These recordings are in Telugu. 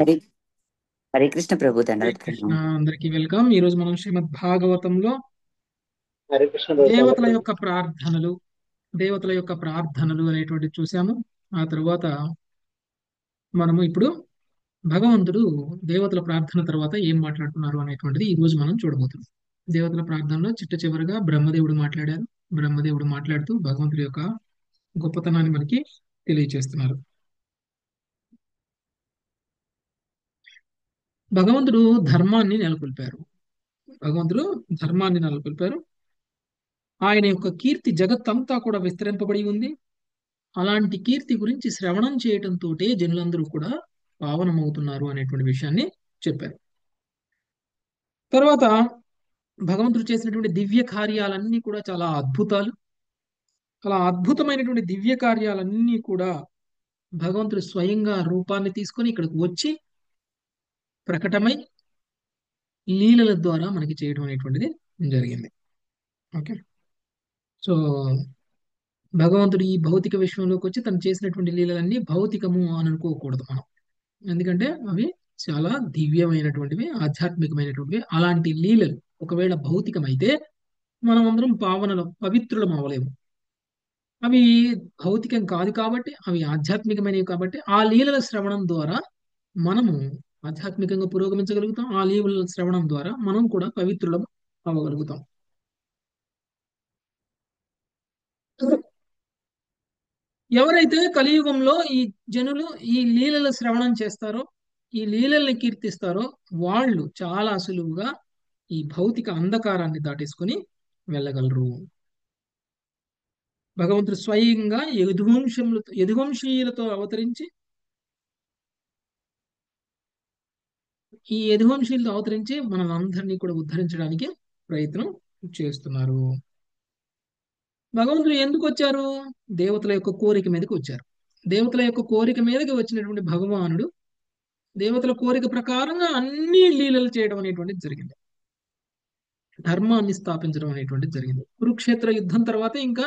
హరి హరే కృష్ణ ప్రభు హరే కృష్ణ. దండవత్ప్రణామం. అందరికీ వెల్కమ్. ఈ రోజు మనం శ్రీమద్ భాగవతంలో హరే కృష్ణ ప్రభుపాద దేవతల ప్రభు. యొక్క ప్రార్థనలు దేవతల యొక్క ప్రార్థనలు అనేటువంటిది చూసాము. ఆ తరువాత మనము ఇప్పుడు భగవంతుడు దేవతల ప్రార్థన తర్వాత ఏం మాట్లాడుతున్నారు అనేటువంటిది ఈ రోజు మనం చూడబోతున్నాం. దేవతల ప్రార్థనలో చిట్ట చివరగా బ్రహ్మదేవుడు మాట్లాడారు. బ్రహ్మదేవుడు మాట్లాడుతూ భగవంతుడి యొక్క గొప్పతనాన్ని మనకి తెలియజేస్తున్నారు. భగవంతుడు ధర్మాన్ని నెలకొల్పారు. భగవంతుడు ధర్మాన్ని నెలకొల్పారు. ఆయన యొక్క కీర్తి జగత్తంతా కూడా విస్తరింపబడి ఉంది. అలాంటి కీర్తి గురించి శ్రవణం చేయటంతోటే జనులందరూ కూడా పావనమవుతున్నారు అనేటువంటి విషయాన్ని చెప్పారు. తర్వాత భగవంతుడు చేసినటువంటి దివ్య కార్యాలన్నీ కూడా చాలా అద్భుతాలు. అలా అద్భుతమైనటువంటి దివ్య కార్యాలన్నీ కూడా భగవంతుడు స్వయంగా రూపాన్ని తీసుకొని ఇక్కడికి వచ్చి ప్రకటమై లీలల ద్వారా మనకి చేయడం అనేటువంటిది జరిగింది. ఓకే. సో భగవంతుడు ఈ భౌతిక విశ్వంలోకి వచ్చి తను చేసినటువంటి లీలలన్నీ భౌతికము అని అనుకోకూడదు మనం. ఎందుకంటే అవి చాలా దివ్యమైనటువంటివి, ఆధ్యాత్మికమైనటువంటివి. అలాంటి లీలలు ఒకవేళ భౌతికమైతే మనం అందరం పవిత్రులం అవ్వలేము. అవి భౌతికం కాదు కాబట్టి, అవి ఆధ్యాత్మికమైనవి కాబట్టి ఆ లీలల శ్రవణం ద్వారా మనము ఆధ్యాత్మికంగా పురోగమించగలుగుతాం. ఆ లీలల శ్రవణం ద్వారా మనం కూడా పవిత్రులం అవ్వగలుగుతాం. ఎవరైతే కలియుగంలో ఈ జనులు ఈ లీలల శ్రవణం చేస్తారో, ఈ లీలల్ని కీర్తిస్తారో, వాళ్ళు చాలా సులువుగా ఈ భౌతిక అంధకారాన్ని దాటేసుకుని వెళ్ళగలరు. భగవంతుడు స్వయంగా యదువంశీయులతో అవతరించి యదువంశీయులతో అవతరించి మనల్ని కూడా ఉద్ధరించడానికి ప్రయత్నం చేస్తున్నారు. భగవంతుడు ఎందుకు వచ్చారు? దేవతల యొక్క కోరిక మీదకి వచ్చారు. దేవతల యొక్క కోరిక మీదకి వచ్చినటువంటి భగవానుడు దేవతల కోరిక ప్రకారంగా అన్ని లీలలు చేయడం అనేటువంటిది జరిగింది. ధర్మాన్ని స్థాపించడం అనేటువంటిది జరిగింది. కురుక్షేత్ర యుద్ధం తర్వాత ఇంకా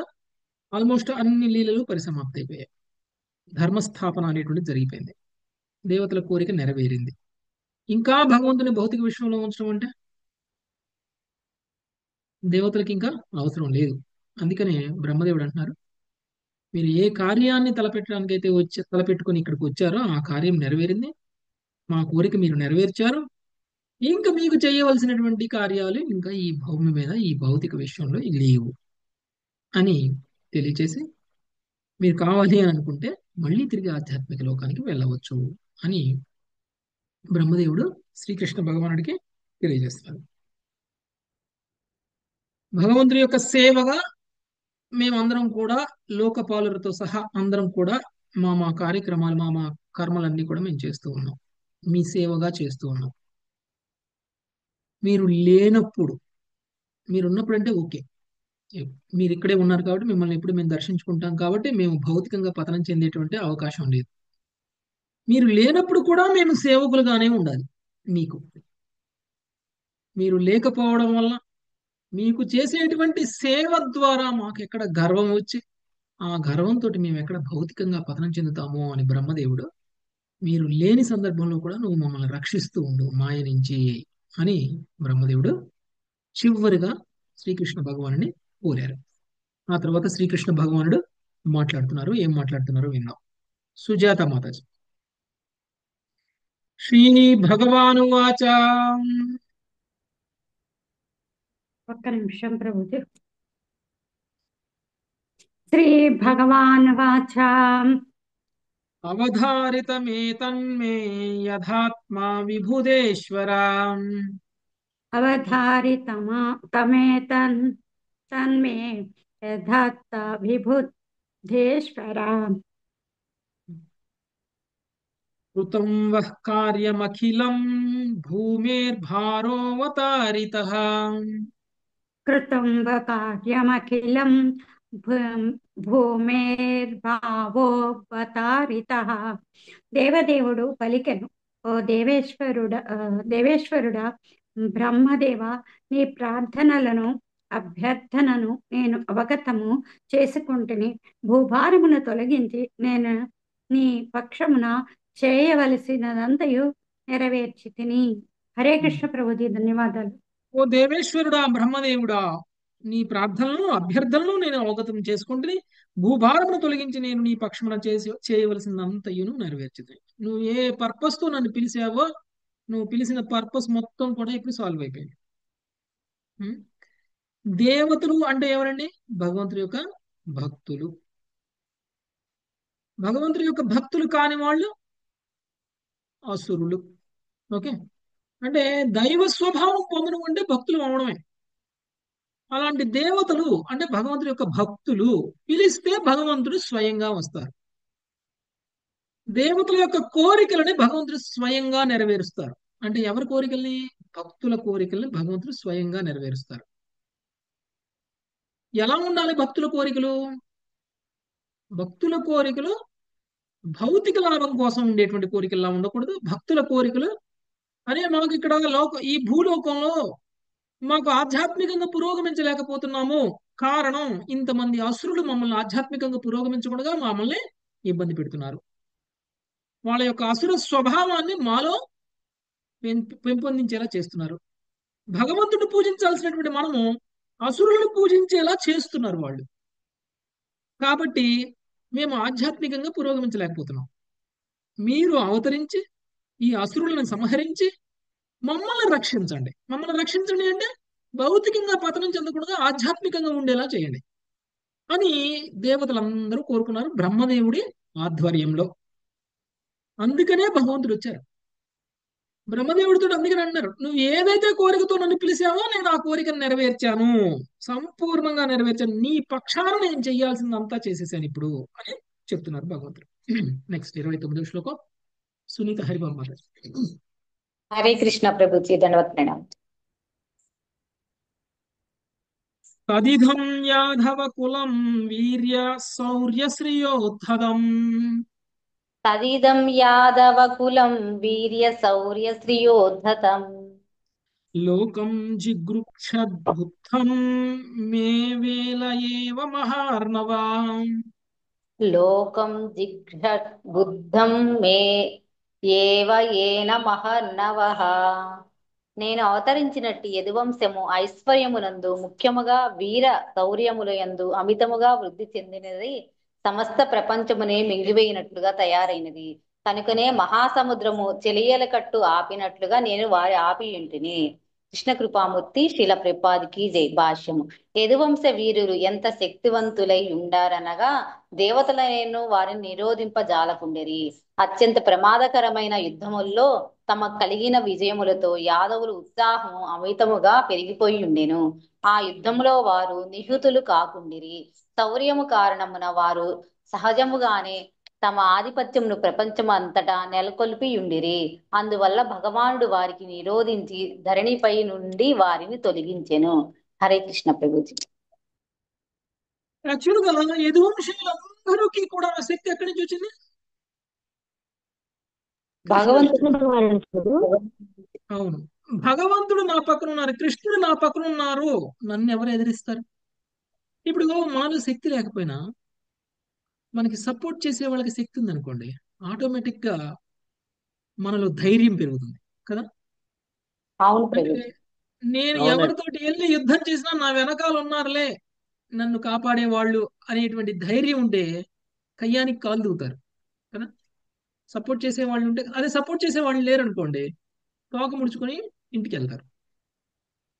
ఆల్మోస్ట్ అన్ని లీలలు పరిసమాప్తి అయిపోయాయి. ధర్మస్థాపన అనేటువంటిది జరిగిపోయింది. దేవతల కోరిక నెరవేరింది. ఇంకా భగవంతుని భౌతిక విశ్వంలో ఉంచడం అంటే దేవతలకి ఇంకా అవసరం లేదు. అందుకనే బ్రహ్మదేవుడు అంటున్నారు, మీరు ఏ కార్యాన్ని తలపెట్టడానికైతే తలపెట్టుకొని ఇక్కడికి వచ్చారో ఆ కార్యం నెరవేరింది. మా కోరిక మీరు నెరవేర్చారు. ఇంకా మీకు చేయవలసినటువంటి కార్యాలు ఇంకా ఈ భూమి మీద ఈ భౌతిక విశ్వంలో లేవు అని తెలియచేసి, మీరు కావాలి అని అనుకుంటే మళ్ళీ తిరిగి ఆధ్యాత్మిక లోకానికి వెళ్ళవచ్చు అని బ్రహ్మదేవుడు శ్రీకృష్ణ భగవానుడికి తెలియజేస్తారు. భగవంతుడి యొక్క సేవగా మేమందరం కూడా లోకపాలులతో సహా అందరం కూడా మా మా కార్యక్రమాలు మా మా కర్మలన్నీ కూడా మేము చేస్తూ ఉన్నాం. మీ సేవగా చేస్తూ ఉన్నాం. మీరు లేనప్పుడు, మీరున్నప్పుడు అంటే ఓకే, మీరు ఇక్కడే ఉన్నారు కాబట్టి మిమ్మల్ని ఎప్పుడు మేము దర్శించుకుంటాం కాబట్టి మేము భౌతికంగా పతనం చెందేటువంటి అవకాశం లేదు. మీరు లేనప్పుడు కూడా మేము సేవకులుగానే ఉండాలి మీకు. మీరు లేకపోవడం వల్ల మీకు చేసేటువంటి సేవ ద్వారా మాకు ఎక్కడ గర్వం వచ్చి ఆ గర్వంతో మేము ఎక్కడ భౌతికంగా పతనం చెందుతామో అని బ్రహ్మదేవుడు, మీరు లేని సందర్భంలో కూడా నువ్వు మమ్మల్ని రక్షిస్తూ ఉండు మాయ నుంచి అని బ్రహ్మదేవుడు చివరిగా శ్రీకృష్ణ భగవానుని కోరారు. ఆ తర్వాత శ్రీకృష్ణ భగవానుడు మాట్లాడుతున్నారు. ఏం మాట్లాడుతున్నారో విందాం. సుజాత మాతాజీ. శ్రీ భగవానువాచ. ఒక్క నిమిషం ప్రభుజీ. శ్రీ భగవాన్ వాచ. అవధారితమేతన్మే యథాత్మా విభుదేశ్వర. అవధారితమా తమేతన్ తన్మే యథాత్త విబుద్ధేశ్వర. కృతం వః కార్యమఖిలం భూమేర్భారోవతారితః. కృతం వ కార్యమఖిలం భూమేర్భావోపతారితః. దేవదేవుడు పలికెను, ఓ దేవేశ్వరుడా, బ్రహ్మదేవ, నీ ప్రార్థనలను అభ్యర్థనను నేను అవగతము చేసుకుంటుని భూభారమును తొలగించి నేను నీ పక్షమున చేయవలసినదంతయు నెరవేర్చి తిని. హరే కృష్ణ ప్రభుజీ, ధన్యవాదాలు. ఓ దేవేశ్వరుడా, బ్రహ్మదేవుడా, నీ ప్రార్థనలను అభ్యర్థనలను నేను అవగతం చేసుకుంటుని భూభారమును తొలగించి నేను నీ పక్షమున చేయవలసినంతయును నెరవేర్చుతుంది. నువ్వు ఏ పర్పస్ తో నన్ను పిలిచావో, నువ్వు పిలిచిన పర్పస్ మొత్తం కూడా ఇప్పుడు సాల్వ్ అయిపోయింది. ఉం? దేవతలు అంటే ఎవరండి? భగవంతుడి యొక్క భక్తులు. భగవంతుడి యొక్క భక్తులు కాని వాళ్ళు అసురులు. ఓకే, అంటే దైవ స్వభావం పొందడం అంటే భక్తులు అవడమే. అలాంటి దేవతలు అంటే భగవంతుడి యొక్క భక్తులు పిలిస్తే భగవంతుడు స్వయంగా వస్తారు. దేవతల యొక్క కోరికలని భగవంతుడు స్వయంగా నెరవేరుస్తారు. అంటే ఎవరి కోరికల్ని? భక్తుల కోరికల్ని భగవంతుడు స్వయంగా నెరవేరుస్తారు. ఎలా ఉండాలి భక్తుల కోరికలు? భక్తుల కోరికలు భౌతిక లాభం కోసం ఉండేటువంటి కోరికల్లా ఉండకూడదు. భక్తుల కోరికలు అనే మాకు ఇక్కడ ఈ భూలోకంలో మాకు ఆధ్యాత్మికంగా పురోగమించలేకపోతున్నాము, కారణం ఇంతమంది అసురులు మమ్మల్ని ఆధ్యాత్మికంగా పురోగమించకుండా మమ్మల్ని ఇబ్బంది పెడుతున్నారు. వాళ్ళ యొక్క అసుర స్వభావాన్ని మాలో పెంపొందించేలా చేస్తున్నారు. భగవంతుడు పూజించాల్సినటువంటి మనము అసురులను పూజించేలా చేస్తున్నారు వాళ్ళు. కాబట్టి మేము ఆధ్యాత్మికంగా పురోగమించలేకపోతున్నాం. మీరు అవతరించి ఈ అసురులను సంహరించి మమ్మల్ని రక్షించండి. మమ్మల్ని రక్షించండి అంటే భౌతికంగా పతనం చెందకుండా ఆధ్యాత్మికంగా ఉండేలా చేయండి అని దేవతలందరూ కోరుకున్నారు బ్రహ్మదేవుడి ఆధ్వర్యంలో. అందుకనే భగవంతుడు వచ్చారు. బ్రహ్మదేవుడితో అందుకని అన్నారు, నువ్వు ఏదైతే కోరికతో నన్ను పిలిచావో నేను ఆ కోరికను నెరవేర్చాను, సంపూర్ణంగా నెరవేర్చాను, నీ పక్షాన నేను చేయాల్సిందంతా చేసేసాను ఇప్పుడు అని చెప్తున్నారు భగవంతుడు. నెక్స్ట్ 29వ శ్లోకం సునీత హరిబాబు మాతాజీ. హరే కృష్ణ ప్రభుజీ, దండవత్ ప్రణామం. తదిధం యాదవ కులం వీర్య శౌర్య శ్రియోద్ధతం తదిదం యాదవ కులం వీర్య శౌర్య శ్రియోద్ధతం లోకం జిగృక్షద్బుద్ధం మే వేల ఏవ మహార్ణవా. లోకం జిఘ్రత్ బుద్ధం మే ఏవ ఏన మహర్నవః. నేను అవతరించినట్టి యదువంశము ఐశ్వర్యమునందు ముఖ్యముగా వీర శౌర్యములయందు అమితముగా వృద్ధి చెందినది, సమస్త ప్రపంచమునే మింగివేయినట్లుగా తయారైనది. కనుకనే మహాసముద్రము చెలియల కట్టు ఆపినట్లుగా నేను వారి ఆపియుంటిని. కృష్ణ కృపామూర్తి శిల ప్రపాదికి జై. భాష్యము. యదువంశ వీరులు ఎంత శక్తివంతులై ఉండారనగా దేవతలైన వారిని నిరోధింపజాలకుండిరి. అత్యంత ప్రమాదకరమైన యుద్ధముల్లో తమ కలిగిన విజయములతో యాదవులు ఉత్సాహము అమితముగా పెరిగిపోయి ఉండెను. ఆ యుద్ధములో వారు నిహతులు కాకుండిరి. శౌర్యము కారణమున వారు సహజముగానే తమ ఆధిపత్యమును ప్రపంచం అంతటా నెలకొల్పి ఉండిరి. అందువల్ల భగవానుడు వారికి నిరోధించి ధరణిపై నుండి వారిని తొలగించెను. హరే కృష్ణ ప్రభుజీ. యాక్చువల్గా యదువంశీయులందరికీ కూడా ఆ శక్తి ఎక్కడి నుంచి వచ్చింది? భగవంతుడు. అవును, భగవంతుడు నా పక్కన ఉన్నారు, కృష్ణుడు నా పక్కన ఉన్నారు, నన్ను ఎవరు ఎదిరిస్తారు? ఇప్పుడు మనలో శక్తి లేకపోయినా మనకి సపోర్ట్ చేసే వాళ్ళకి శక్తి ఉందనుకోండి, ఆటోమేటిక్ గా మనలో ధైర్యం పెరుగుతుంది కదా. అవును అంటే ప్రభుజీ. నేను అవునండి. ఎవరితోటి వెళ్ళి యుద్ధం చేసినా నా వెనకాల ఉన్నారులే నన్ను కాపాడే వాళ్ళు అనేటువంటి ధైర్యం ఉంటే కయ్యానికి కాలు దిగుతారు కదా. సపోర్ట్ చేసే వాళ్ళు ఉంటే, అదే సపోర్ట్ చేసే వాళ్ళు లేరనుకోండి, తోక ముడుచుకొని ఇంటికి వెళ్తారు.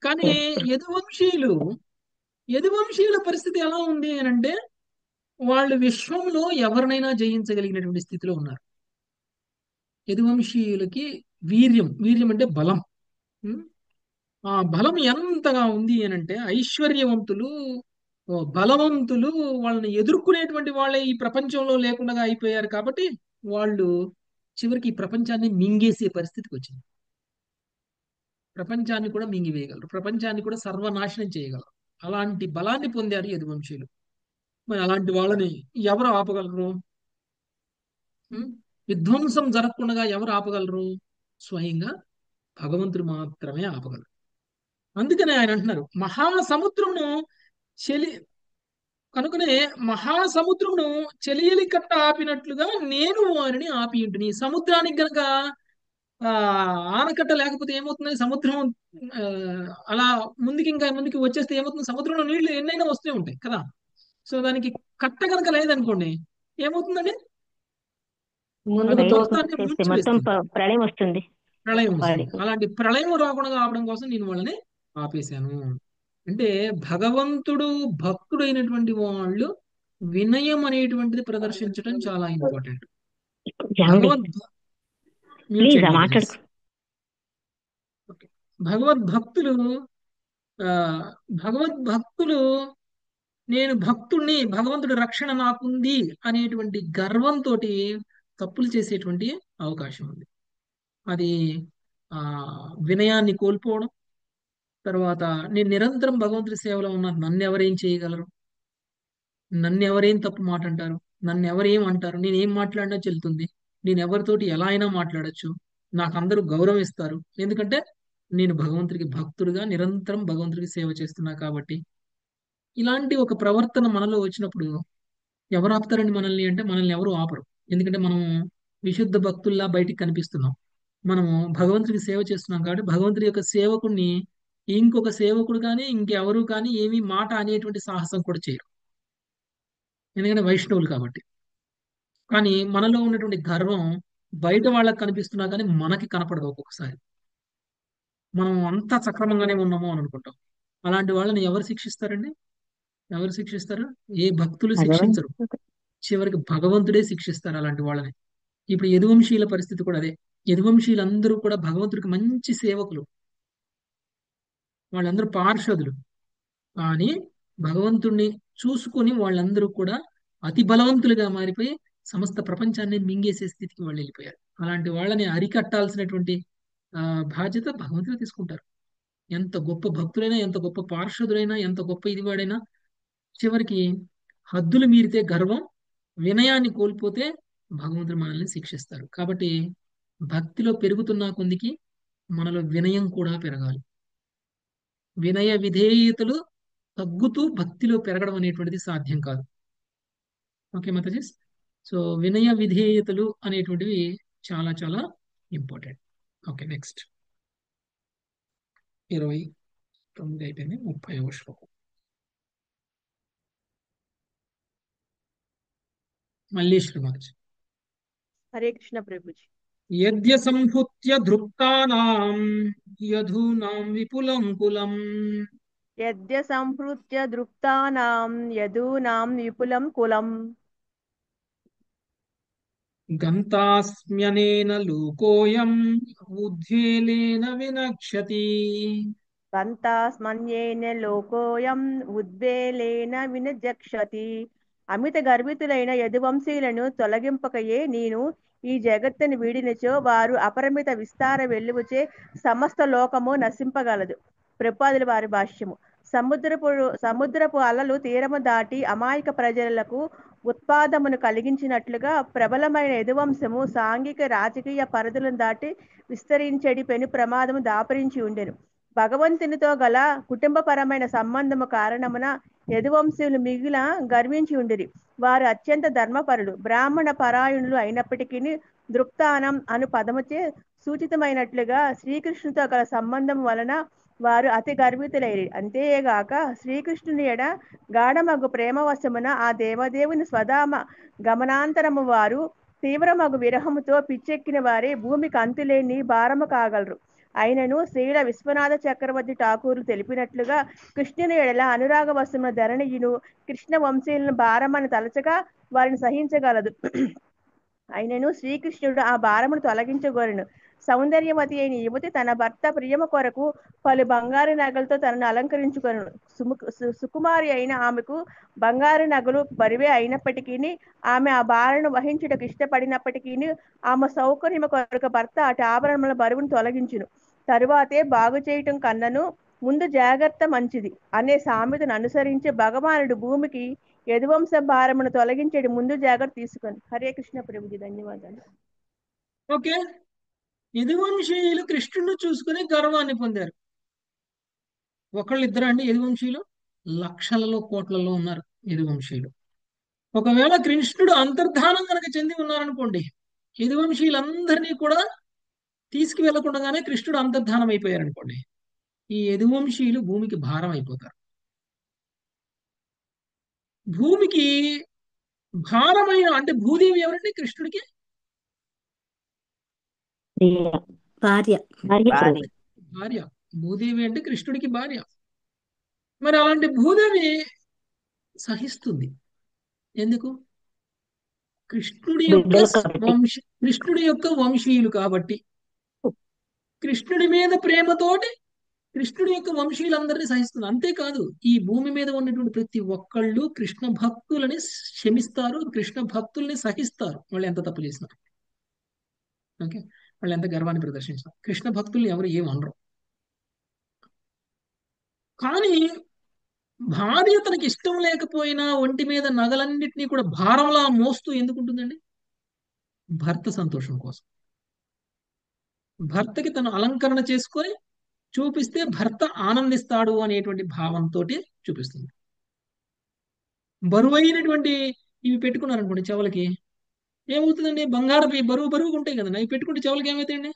కానీ యదువంశీయులు యదువంశీయుల పరిస్థితి ఎలా ఉంది అని అంటే, వాళ్ళు విశ్వంలో ఎవరినైనా జయించగలిగినటువంటి స్థితిలో ఉన్నారు. యదువంశీయులకి వీర్యం అంటే బలం. ఉం? ఆ బలం ఎంతగా ఉంది అని అంటే, ఐశ్వర్యవంతులు, బలవంతులు, వాళ్ళని ఎదుర్కొనేటువంటి వాళ్ళే ఈ ప్రపంచంలో లేకుండా అయిపోయారు. కాబట్టి వాళ్ళు చివరికి ఈ ప్రపంచాన్ని మింగేసే పరిస్థితికి వచ్చింది. ప్రపంచాన్ని కూడా మింగివేయగలరు, ప్రపంచాన్ని కూడా సర్వనాశనం చేయగలరు. అలాంటి బలాన్ని పొందారు యదువంశీయులు. మరి అలాంటి వాళ్ళని ఎవరు ఆపగలరు? ఉం? విధ్వంసం జరగకుండా ఎవరు ఆపగలరు? స్వయంగా భగవంతుడు మాత్రమే ఆపగలరు. అందుకనే ఆయన అంటున్నారు, మహాసముద్రమును చెలి కనుకనే మహాసముద్రమును చెలియలి కట్ట ఆపినట్లుగా నేను వారిని ఆపి ఉంటిని. సముద్రానికి గనక ఆ ఆనకట్ట లేకపోతే ఏమవుతుంది? సముద్రం ఆ, అలా ముందుకి ఇంకా ముందుకి వచ్చేస్తే ఏమవుతుంది? సముద్రంలో నీళ్లు ఎన్నైనా వస్తూనే ఉంటాయి కదా. సో దానికి కట్ట కనుక లేదనుకోండి, ఏమవుతుందండి? అది ముందుకు ప్రళయం తోసు మొత్తాన్ని చేస్తే మొత్తం ముంచివేస్తుంది, ప్రళయం వస్తుంది. ప్రళయం పాడి వస్తుంది. అలాంటి ప్రళయం రాకుండా ఆపడం కోసం నేను వాళ్ళని ఆపేశాను. అంటే భగవంతుడు భక్తుడైనటువంటి వాళ్ళు వినయం అనేటువంటిది ప్రదర్శించడం చాలా ఇంపార్టెంట్. ఏమండి భగవద్ మ్యూట్ ప్లీజ్ చేయండి మాతాజీ. మాట్లాడుకో. ఓకే. భగవద్భక్తులు ఆ భగవద్భక్తులు నేను భక్తుణ్ణి, భగవంతుడి రక్షణ నాకుంది అనేటువంటి గర్వంతో తప్పులు చేసేటువంటి అవకాశం ఉంది. అది ఆ వినయాన్ని కోల్పోవడం. తర్వాత నేను నిరంతరం భగవంతుడి సేవలో ఉన్నాను, నన్ను ఎవరేం చేయగలరు, నన్ను ఎవరేం తప్పు మాట అంటారు, నన్ను ఎవరేం అంటారు, నేను ఏం మాట్లాడినా చెల్లుతుంది, నేను ఎవరితోటి ఎలా అయినా మాట్లాడొచ్చు, నాకు అందరూ గౌరవం ఇస్తారు, ఎందుకంటే నేను భగవంతుడికి భక్తుడిగా నిరంతరం భగవంతుడికి సేవ చేస్తున్నా కాబట్టి. ఇలాంటి ఒక ప్రవర్తన మనలో వచ్చినప్పుడు ఎవరు ఆపుతారండి మనల్ని? అంటే మనల్ని ఎవరు ఆపరు. ఎందుకంటే మనం విశుద్ధ భక్తుల్లా బయటికి కనిపిస్తున్నాం. మనము భగవంతుడికి సేవ చేస్తున్నాం కాబట్టి భగవంతుడి యొక్క సేవకుడిని ఇంకొక సేవకుడు కానీ ఇంకెవరు కానీ ఏమీ మాట అనేటువంటి సాహసం కూడా చేయరు, ఎందుకంటే వైష్ణవులు కాబట్టి. కానీ మనలో ఉన్నటువంటి గర్వం బయట వాళ్ళకి కనిపిస్తున్నా కానీ మనకి కనపడదు. ఒక్కొక్కసారి మనం అంతా సక్రమంగానే ఉన్నాము అని అనుకుంటాం. అలాంటి వాళ్ళని ఎవరు శిక్షిస్తారండి? ఎవరు శిక్షిస్తారు? ఏ భక్తులు శిక్షించరు. భగవంతుడు చివరికి భగవంతుడే శిక్షిస్తారు అలాంటి వాళ్ళని. ఇప్పుడు యదువంశీయుల పరిస్థితి కూడా అదే. యదువంశీయులందరూ కూడా భగవంతుడికి మంచి సేవకులు, వాళ్ళందరూ పార్షదులు. కానీ భగవంతుణ్ణి చూసుకొని వాళ్ళందరూ కూడా అతి బలవంతులుగా మారిపోయి సమస్త ప్రపంచాన్ని మింగేసే స్థితికి వాళ్ళు వెళ్ళిపోయారు. అలాంటి వాళ్ళని అరికట్టాల్సినటువంటి ఆ బాధ్యత భగవంతుడు తీసుకుంటారు. ఎంత గొప్ప భక్తులైనా, ఎంత గొప్ప పార్షదులైనా, ఎంత గొప్ప ఇదివాడైనా చివరికి హద్దులు మీరితే గర్వం, వినయాన్ని కోల్పోతే భగవంతుడు మనల్ని శిక్షిస్తారు. కాబట్టి భక్తిలో పెరుగుతున్న కొందికి మనలో వినయం కూడా పెరగాలి. వినయ విధేయతలు తగ్గుతూ భక్తిలో పెరగడం అనేటువంటిది సాధ్యం కాదు. ఓకే మాతాజీ. సో వినయ విధేయతలు అనేటువంటివి చాలా చాలా ఇంపార్టెంట్. ఓకే, నెక్స్ట్ 29 అయిపోయింది. 30వ శ్లోకం మళ్ళీ శ్రీమాతాజీ. హరే కృష్ణ ప్రభుజీ. యద్య సంహృత్య దృప్తానాం యధూనాం విపులం కులం యద్య సంహృత్య దృప్తానాం యదూనాం విపులం కులం గంతాస్మ్యనేన లోకోయం ఉద్వేలేన వినక్షతి. కంతాస్మన్యేన లోకోయం ఉద్వేలేన వినజక్షతి. అమిత గర్వితులైన యదువంశీయులను తొలగింపకయే నేను ఈ జగత్తును వీడినచో వారు అపరిమిత విస్తార వెల్లువచే సమస్త లోకము నశింపగలదు. ప్రపాదుల వారి భాష్యము. సముద్రపు అలలు తీరము దాటి అమాయక ప్రజలకు ఉత్పాదమును కలిగించినట్లుగా ప్రబలమైన యదువంశము సాంఘిక రాజకీయ పరిధులను దాటి విస్తరించడి పెను ప్రమాదము దాపరించి ఉండెను. భగవంతునితో గల కుటుంబపరమైన సంబంధము కారణమున యదువంశీయులు మిగిలిన గర్వించి ఉండిరి. వారు అత్యంత ధర్మపరులు, బ్రాహ్మణ పరాయణులు అయినప్పటికీ దృక్తానం అను పదముచే సూచితమైనట్లుగా శ్రీకృష్ణుతో గల సంబంధం వలన వారు అతి గర్వితులైరి. అంతేగాక శ్రీకృష్ణుని ఎడ గాఢమగు ప్రేమవశమున ఆ దేవదేవుని స్వధామ గమనాంతరము వారు తీవ్రమగు విరహముతో పిచ్చెక్కిన వారే భూమికి అంతులేని భారము కాగలరు. అయినను శ్రీల విశ్వనాథ చక్రవర్తి ఠాకూర్లు తెలిపినట్లుగా కృష్ణుని ఎడల అనురాగ వశమున ధరణియును కృష్ణ వంశీయులను భారమని తలచగా వారిని సహించగలదు. అయినను శ్రీకృష్ణుడు ఆ భారమును తొలగించగోరెను. సౌందర్యవతి అయిన యువతి తన భర్త ప్రియమ కొరకు పలు బంగారు నగలతో తనను అలంకరించుకొను. సుకుమారి అయిన ఆమెకు బంగారు నగలు బరువే అయినప్పటికీ ఆమె ఆ భారను వహించుటకు ఇష్టపడినప్పటికీ ఆమె సౌకర్యము కొరకు భర్త అటు ఆభరణముల బరువును తొలగించును. తరువాతే బాగు చేయటం కన్నను ముందు జాగ్రత్త మంచిది అనే సామెతను అనుసరించి భగవానుడు భూమికి యదువంశ భారమును తొలగించేది ముందు జాగ్రత్త తీసుకొని. హరే కృష్ణ ప్రభుజీ, ధన్యవాదాలు. ఓకే, యదువంశీయులు కృష్ణుడు చూసుకుని గర్వాన్ని పొందారు. ఒకళ్ళిద్దరు అండి యదువంశీయులు? లక్షలలో కోట్లలో ఉన్నారు. యదువంశీయులు. ఒకవేళ కృష్ణుడు అంతర్ధానం కనుక చెంది ఉన్నారనుకోండి, యదువంశీయులందరినీ కూడా తీసుకువెళ్లకుండానే కృష్ణుడు అంతర్ధానం అయిపోయారనుకోండి, ఈ యదువంశీయులు భూమికి భారం అయిపోతారు. భూమికి భారమైన అంటే భూదేవి ఎవరండి కృష్ణుడికి? ప్రియ. భార్య. భార్య భార్య. ప్రభు. భార్య. భూదేవి అంటే కృష్ణుడికి భార్య. మరి అలాంటి భూదేవి సహిస్తుంది. ఎందుకు? కృష్ణుడి బిడ్డలు కాబట్టి. కృష్ణుడి యొక్క వంశీయులు కాబట్టి, కృష్ణుడి మీద ప్రేమతోటి కృష్ణుడి యొక్క వంశీయులందరినీ సహిస్తుంది. అంతేకాదు, ఈ భూమి మీద ఉన్నటువంటి ప్రతి ఒక్కళ్ళు కృష్ణ భక్తులని క్షమిస్తారు, కృష్ణ భక్తుల్ని సహిస్తారు. వాళ్ళు ఎంత తప్పు చేసినా, ఓకే, వాళ్ళు ఎంత గర్వాన్ని ప్రదర్శించినా కృష్ణ భక్తుల్ని ఎవరు ఏమనరు. కానీ భార్య తనకి ఇష్టం లేకపోయినా ఒంటి మీద నగలన్నిటినీ కూడా భారంలా మోస్తూ ఎందుకుంటుందండి? భర్త సంతోషం కోసం. భర్తకి తను అలంకరణ చేసుకొని చూపిస్తే భర్త ఆనందిస్తాడు అనేటువంటి భావంతో చూపిస్తుంది. బరువైనటువంటి ఇవి పెట్టుకున్నారనుకోండి చెవులకి, ఏమవుతుందండి? బంగారపు బరువుగా ఉంటాయి కదండి, అవి పెట్టుకుంటే చెవులకి ఏమవుతాయండి?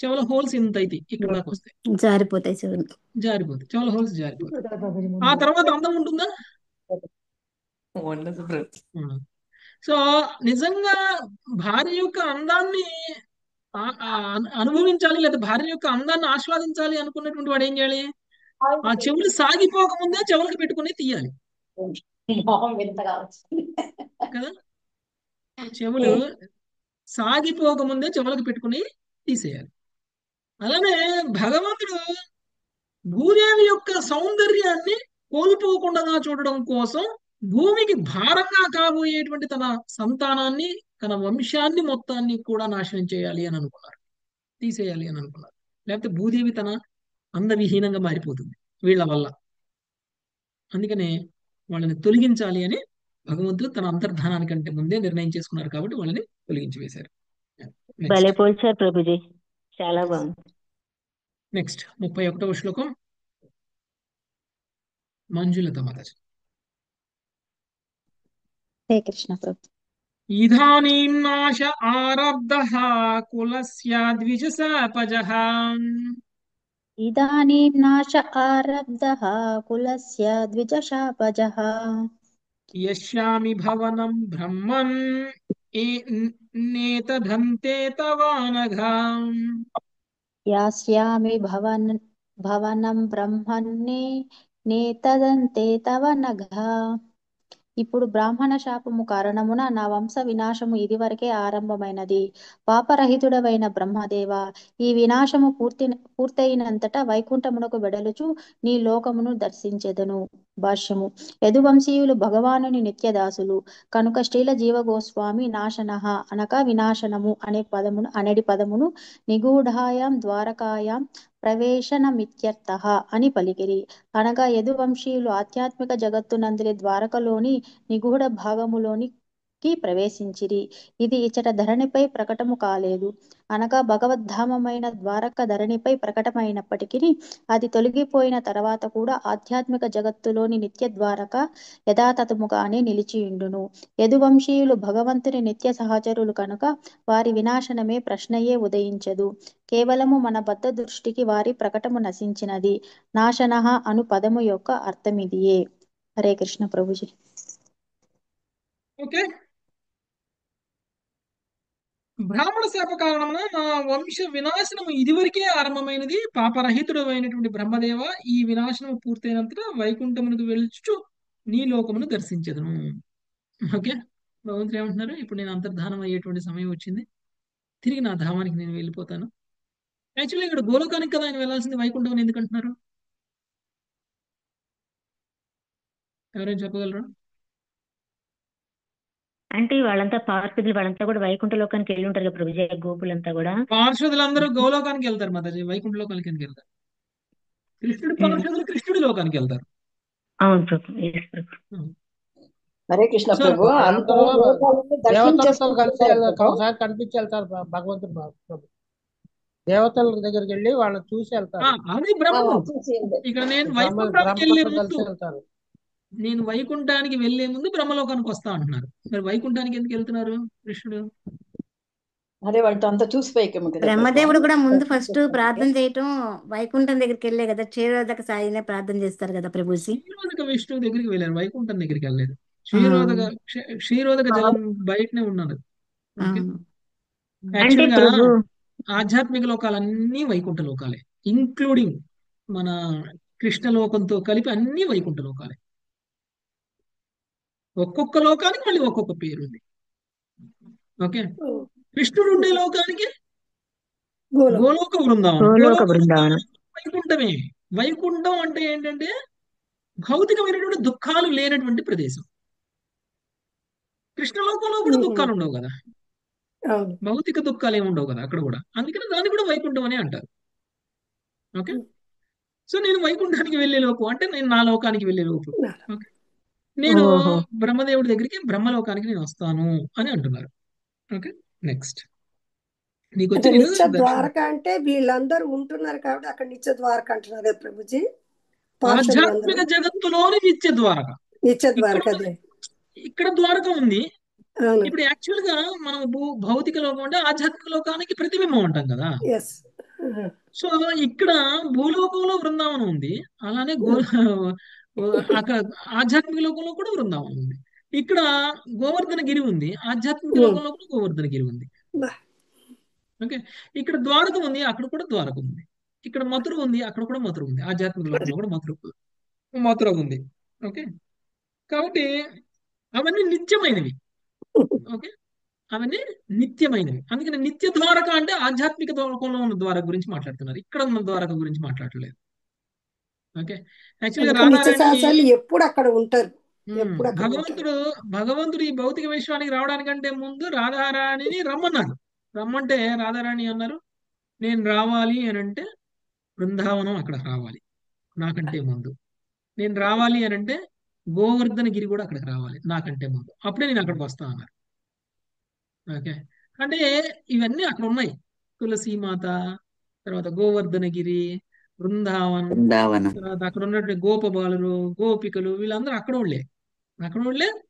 చెవుల హోల్స్ ఇంత అయితే ఇక్కడ దాకా వస్తాయి, జారిపోతాయి చెవులు. జారిపోతాయి, చెవుల హోల్స్ జారిపోతాయి. ఆ తర్వాత అందం ఉంటుందా? ఉండదు. సో నిజంగా భార్య యొక్క అందాన్ని అనుభవించాలి, లేదా భార్య యొక్క అందాన్ని ఆస్వాదించాలి అనుకున్నటువంటి వాడు ఏం చేయాలి? ఆ చెవులు సాగిపోకముందే చెవులకు పెట్టుకుని తీయాలి కదా. చెవులు సాగిపోకముందే చెవులకు పెట్టుకుని తీసేయాలి. అలానే భగవంతుడు భూదేవి యొక్క సౌందర్యాన్ని కోల్పోకుండా చూడడం కోసం భూమికి భారంగా కాబోయేటువంటి తన సంతానాన్ని, తన వంశాన్ని మొత్తాన్ని కూడా నాశనం చేయాలి అని అనుకున్నారు, తీసేయాలి అని అనుకున్నారు. లేకపోతే భూదేవి తన అందవిహీనంగా మారిపోతుంది వీళ్ళ వల్ల. అందుకనే వాళ్ళని తొలగించాలి అని భగవంతుడు తన అంతర్ధానానికంటే ముందే నిర్ణయం చేసుకున్నారు కాబట్టి వాళ్ళని తొలగించి వేశారు. భలే పోల్చారు ప్రభుజీ, చాలా బాగుంది. నెక్స్ట్ 31వ శ్లోకం మంజులత మాతాజీ. హరే కృష్ణ ప్రభు. ఇదానీం నాశ ఆరబ్ధః కులస్య ద్విజశాపజః ఇదానీం నాశ ఆరబ్ధః కులస్య ద్విజశాపజః యస్యామి భవనం బ్రహ్మన్ నేతధంతే తవానఘ. యాస్యామి భవనం బ్రహ్మన్నే నేతదంతే తవ నఘ. ఇప్పుడు బ్రాహ్మణ శాపము కారణమున నా వంశ వినాశము ఇదివరకే ఆరంభమైనది. పాపరహితుడవైన బ్రహ్మదేవ, ఈ వినాశము పూర్తయినంతటా వైకుంఠమునకు వెడలుచు నీ లోకమును దర్శించెదను. భాష్యము. యదువంశీయులు భగవానుని నిత్యదాసులు కనుక శ్రీల జీవగోస్వామి నాశనః అనగా వినాశనము అనేడి పదమును నిగూఢాయాం ద్వారకాయాం ప్రవేశనమిత్యర్థః అని పలికిరి. అనగా యదువంశీయులు ఆధ్యాత్మిక జగత్తునందలి ద్వారకలోని నిగూఢ భాగములోనికి ప్రవేశించిరి. ఇది ఇచ్చట ధరణిపై ప్రకటము కాలేదు. అనగా భగవద్ధామమైన ద్వారక ధరణిపై ప్రకటమైనప్పటికీ అది తొలగిపోయిన తర్వాత కూడా ఆధ్యాత్మిక జగత్తులోని నిత్య ద్వారక యథాతథముగానే నిలిచియుండును. యదువంశీయులు భగవంతుని నిత్య సహచరులు కనుక వారి వినాశనమే ప్రశ్నయే ఉదయించదు. కేవలము మన బద్ధ దృష్టికి వారి ప్రకటము నశించినది. నాశనః అను పదము యొక్క అర్థమిదియే. హరే కృష్ణ ప్రభుజీ. ఓకే, బ్రాహ్మణ శాప కారణమున నా వంశ వినాశనము ఇదివరకే ఆరంభమైనది. పాపరహితుడు అయినటువంటి బ్రహ్మదేవ, ఈ వినాశనము పూర్తయినంతటా వైకుంఠమునకు వెలుచు నీ లోకమును దర్శించదును. ఓకే, భగవంతుడు ఏమంటున్నారు? ఇప్పుడు నేను అంతర్ధానం అయ్యేటువంటి సమయం వచ్చింది, తిరిగి నా ధామానికి నేను వెళ్ళిపోతాను. యాక్చువల్లీ ఇక్కడ గోలోకానికి కదా ఆయన వెళ్ళాల్సింది, వైకుంఠం ఎందుకు అంటున్నారు? ఎవరైనా చెప్పగలరా? అంటే వాళ్ళంతా పార్షదులు, వాళ్ళంతా కూడా వైకుంఠ లోకానికి వెళ్ళి ఉంటారు కదా ప్రభుజీ, గోపులంతా కూడా. పార్షదులందరూ గోలోకానికి వెళ్తారు మాతాజీ, వైకుంఠ లోకానికి ఎందుకు వెళ్తారు? కృష్ణుడి పార్షదులు కృష్ణుడి లోకానికి వెళ్తారు. అవును ప్రభు, ఎస్ ప్రభు. హరే కృష్ణ సో ప్రభు. అందరూ లోకాలను దేవతలతో కలిసి దర్శించేసుకుంటారు. ఒకసారి కనిపించి వెళ్తారు భగవంతుడు ప్రభు. దేవతల దగ్గరికి వెళ్ళి వాళ్ళని చూసి వెళ్తారు. అది బ్రహ్మము. చూసి ఇక్కడ నేను బ్రహ్మ వైకుంఠానికి వెళ్లే బ్రహ్మతో ముందు కలిసి వెళ్తారు. నేను వైకుంఠానికి వెళ్లే ముందు బ్రహ్మలోకానికి వస్తా అంటున్నారు. మరి వైకుంఠానికి ఎందుకు వెళ్తున్నారు కృష్ణుడు? అదే వాళ్ళతో అంతా చూసిపోయాము కదా ప్రభు. బ్రహ్మదేవుడు కూడా ముందు ఫస్ట్ ప్రార్థన చేయటం వైకుంఠం దగ్గరికి వెళ్ళే కదా, క్షీరోదక సాయినే ప్రార్థన చేస్తారు కదా ప్రభుజీ. క్షీరోదక విష్ణువు దగ్గరికి వెళ్ళారు, వైకుంఠం దగ్గరికి వెళ్ళలేదు. క్షీరోదక జలం బయటనే ఉన్నది. ఓకే, అంటే యాక్చువల్ గా ప్రభు ఆధ్యాత్మిక లోకాలన్నీ వైకుంఠ లోకాలే, ఇంక్లూడింగ్ మన కృష్ణ లోకంతో కలిపి అన్ని వైకుంఠ లోకాలే. ఒక్కొక్క లోకానికి మళ్ళీ ఒక్కొక్క పేరు ఉంది. ఓకే, కృష్ణుడు ఉండే లోకానికి గోలోక బృందావనం. గోలోక గోలోక బృందావనం. వైకుంఠమే. వైకుంఠం అంటే ఏంటంటే భౌతికమైనటువంటి దుఃఖాలు లేనటువంటి ప్రదేశం. కృష్ణలోకంలో కూడా దుఃఖాలు ఉండవు కదా, భౌతిక దుఃఖాలు ఏమి ఉండవు కదా అక్కడ కూడా. అందుకని దాన్ని కూడా వైకుంఠం అని అంటారు. ఓకే, సో నేను వైకుంఠానికి వెళ్ళే లోపు అంటే నేను నా లోకానికి వెళ్ళే లోపు, ఓకే, నేను ఓహో. బ్రహ్మదేవుడి దగ్గరికి బ్రహ్మలోకానికి నేను వస్తాను అని అంటున్నారు. ఓకే, నెక్స్ట్ నీకు వచ్చి అంటే నేను నిత్య దర్శనం. ద్వారక అంటే వీళ్ళందరూ ఉంటున్నారు కాబట్టి అక్కడ నిత్య ద్వారక అంటున్నారు కదా ప్రభుజీ. పార్షదులందరూ ఆధ్యాత్మిక జగత్తులోని నిత్య ద్వారక. నిత్య ఇక్కడ ద్వారక అదే. ఇక్కడ ద్వారక ఉంది. అవును. ఇప్పుడు యాక్చువల్ గా మనం భౌతిక లోకం అంటే ఆధ్యాత్మిక లోకానికి ప్రతిబింబం అంటాం కదా. ఎస్. సో ఇక్కడ భూలోకంలో బృందావనం ఉంది, అలానే అక్కడ ఆధ్యాత్మిక లోకంలో కూడా బృందావనం ఉంది. ఇక్కడ గోవర్ధన గిరి ఉంది, ఆధ్యాత్మిక లోకంలో కూడా గోవర్ధన గిరి ఉంది. ఓకే, ఇక్కడ ద్వారక ఉంది, అక్కడ కూడా ద్వారక ఉంది. ఇక్కడ మథుర ఉంది, అక్కడ కూడా మథుర ఉంది. ఆధ్యాత్మిక లోకంలో కూడా మథుర ఉంది. ఓకే, కాబట్టి అవన్నీ నిత్యమైనవి. ఓకే, అవన్నీ నిత్యమైనవి. అందుకని నిత్య ద్వారక అంటే ఆధ్యాత్మిక లోకంలో ఉన్న ద్వారక గురించి మాట్లాడుతున్నారు, ఇక్కడ ఉన్న ద్వారక గురించి మాట్లాడలేదు. ఓకే, యాక్చువల్గా నిత్య రాధారాణి శాస్త్రాలు ఎప్పుడు అక్కడ ఉంటారు, ఎప్పుడు అక్కడ ఉంటారు. భగవంతుడు ఈ భౌతిక విశ్వానికి రావడానికంటే ముందు రాధారాణిని రమ్మన్నారు. రమ్మంటే రాధారాణి అన్నారు, నేను రావాలి అని అంటే బృందావనం అక్కడ రావాలి నాకంటే ముందు. నేను రావాలి అని అంటే గోవర్ధన గిరి కూడా అక్కడికి రావాలి నాకంటే ముందు, అప్పుడే నేను అక్కడికి వస్తా అన్నారు. ఓకే, అంటే ఇవన్నీ అక్కడ ఉన్నాయి. తులసీమాత, తర్వాత గోవర్ధనగిరి, బృందావనం, తర్వాత అక్కడ ఉన్నటువంటి గోపబాలులు, గోపికలు, వీళ్ళందరూ అక్కడ వాళ్ళే